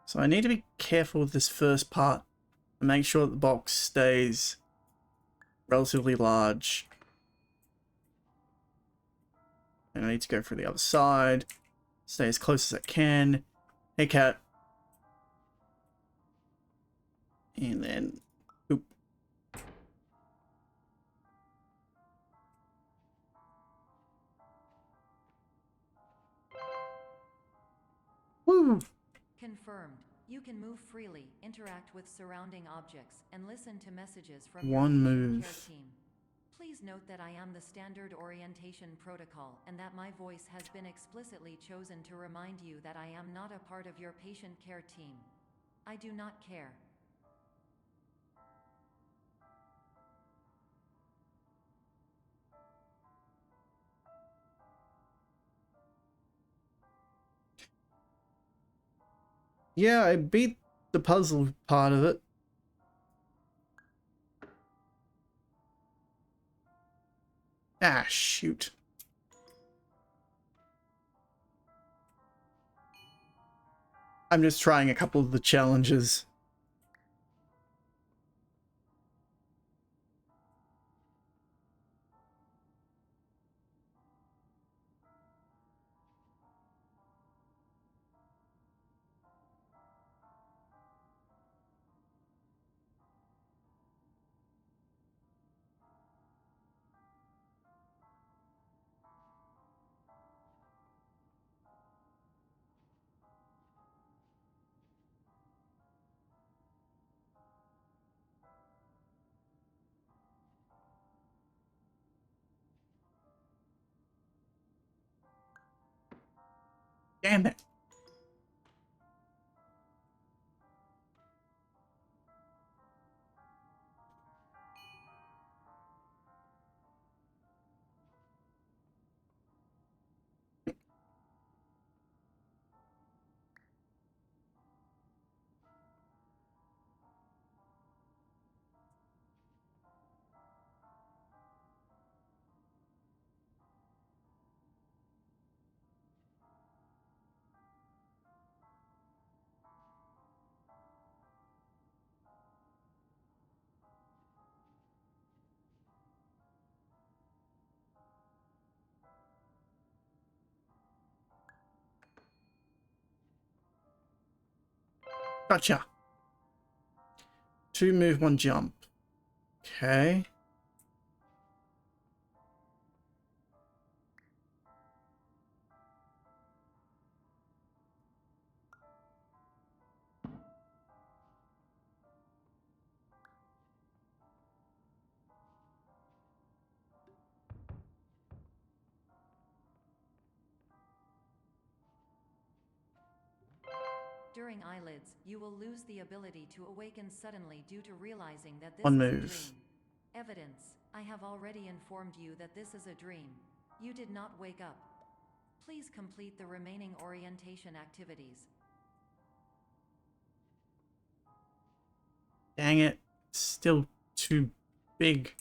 So I need to be careful with this first part and make sure that the box stays relatively large. And I need to go for the other side. Stay as close as I can. Hey, cat. And then... Oop. Woo! Confirmed. You can move freely, interact with surrounding objects, and listen to messages from your One patient care move. team. Please note that I am the standard orientation protocol and that my voice has been explicitly chosen to remind you that I am not a part of your patient care team. I do not care. Yeah, I beat the puzzle part of it. Ah, shoot. I'm just trying a couple of the challenges. Damn it. Gotcha. 2 move, 1 jump. Okay. During eyelids, you will lose the ability to awaken suddenly due to realizing that this 1 is a move. dream. Evidence. I have already informed you that this is a dream. You did not wake up. Please complete the remaining orientation activities. Dang it. It's still too big.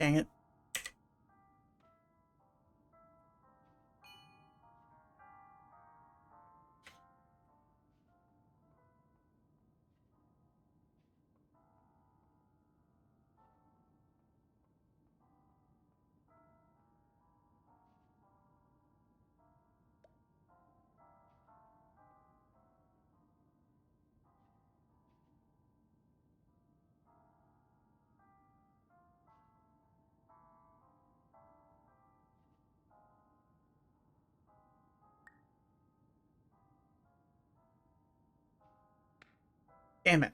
Dang it. Damn it.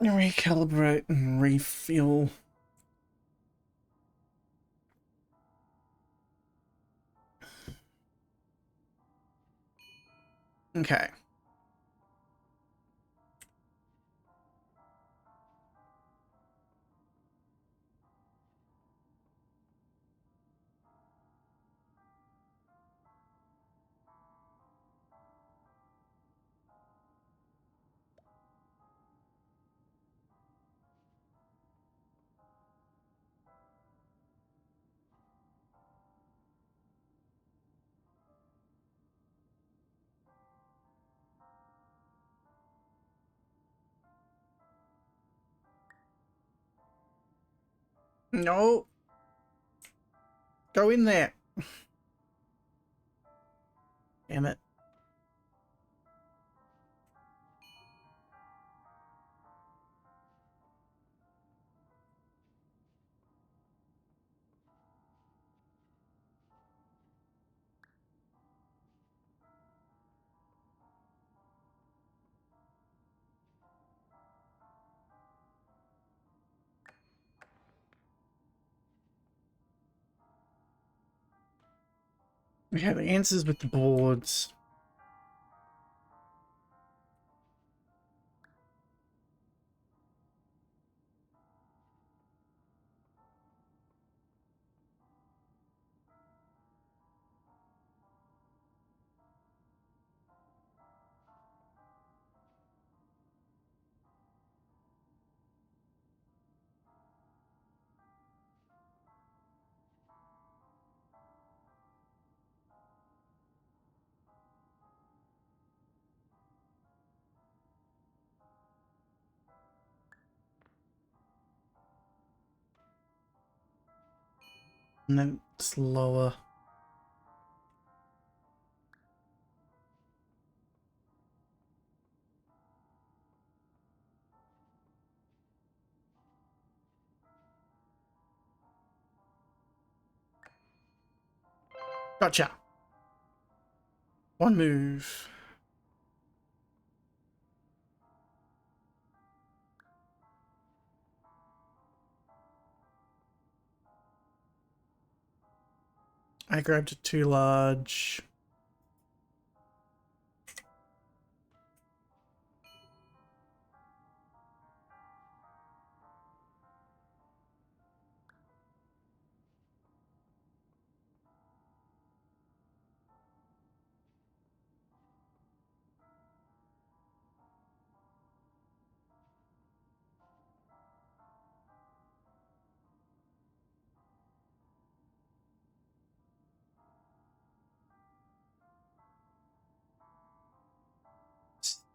Recalibrate and refuel. Okay. No. Go in there. Damn it. Okay, the answers with the boards. And then it's lower. Gotcha. One move. I grabbed it too large.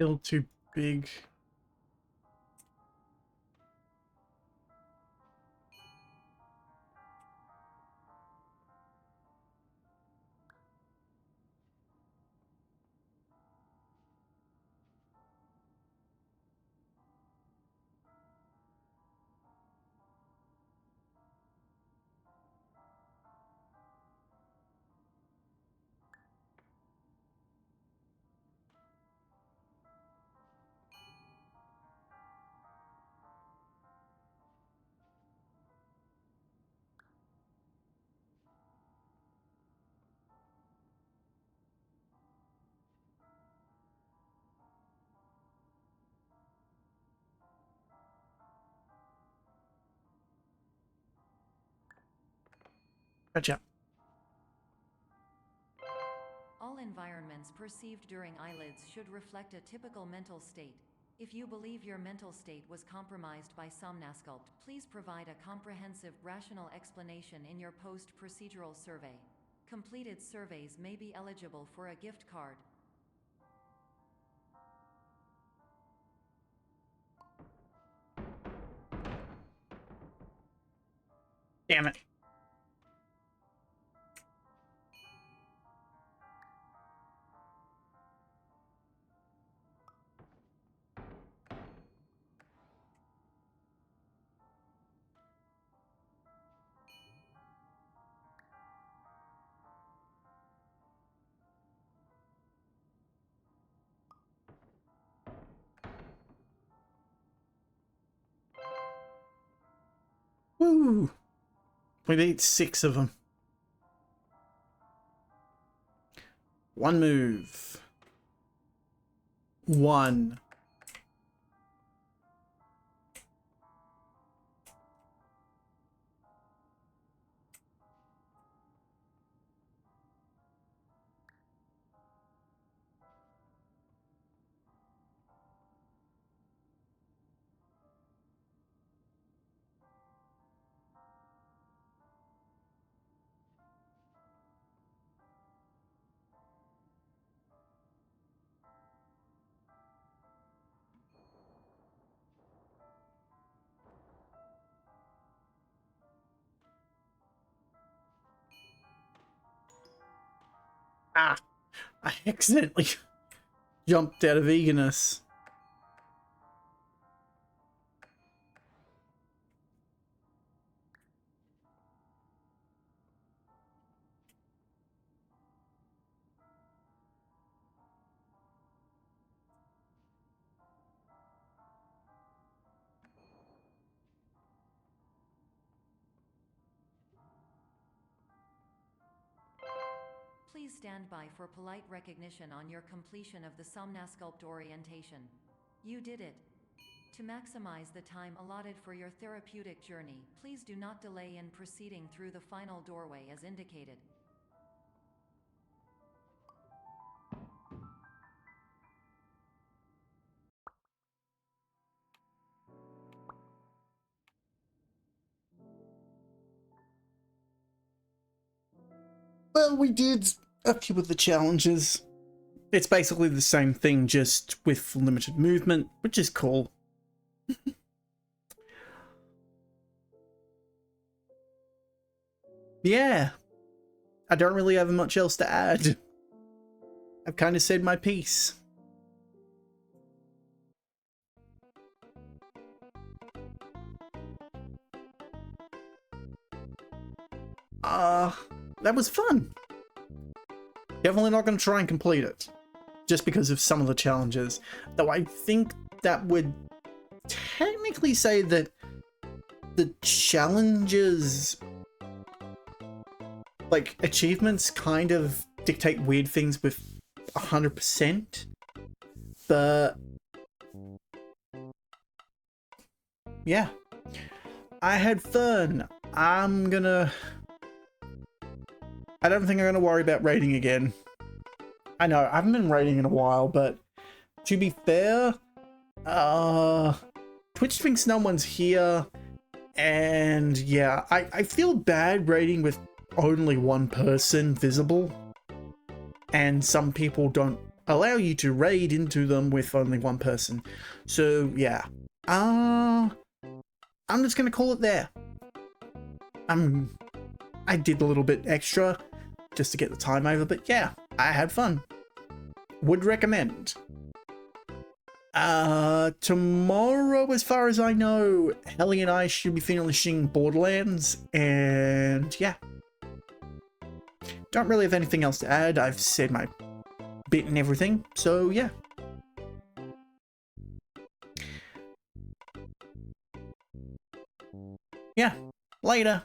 Still too big. Gotcha. All environments perceived during eyelids should reflect a typical mental state. If you believe your mental state was compromised by Somnasculpt, please provide a comprehensive, rational explanation in your post-procedural survey. Completed surveys may be eligible for a gift card. Damn it. Woo! We beat 6 of them. One move. 1. Ah! I accidentally jumped out of eagerness. Please stand by for polite recognition on your completion of the Somnasculpt orientation. You did it. To maximize the time allotted for your therapeutic journey, please do not delay in proceeding through the final doorway as indicated. Well, we did a few of the challenges. It's basically the same thing, just with limited movement, which is cool. Yeah. I don't really have much else to add. I've kind of said my piece. That was fun. Definitely not going to try and complete it, just because of some of the challenges. Though I think that would technically say that the challenges, like achievements, kind of dictate weird things with 100%. But yeah, I had fun. I don't think I'm gonna worry about raiding again. I know, I haven't been raiding in a while, but to be fair, Twitch thinks no one's here, and yeah, I feel bad raiding with only one person visible, and some people don't allow you to raid into them with only one person. So yeah, I'm just gonna call it there. I did a little bit extra just to get the time over, but yeah, I had fun. Would recommend. Tomorrow, as far as I know, Helly and I should be finishing Borderlands, and yeah. Don't really have anything else to add. I've said my bit and everything, so yeah. Yeah, later.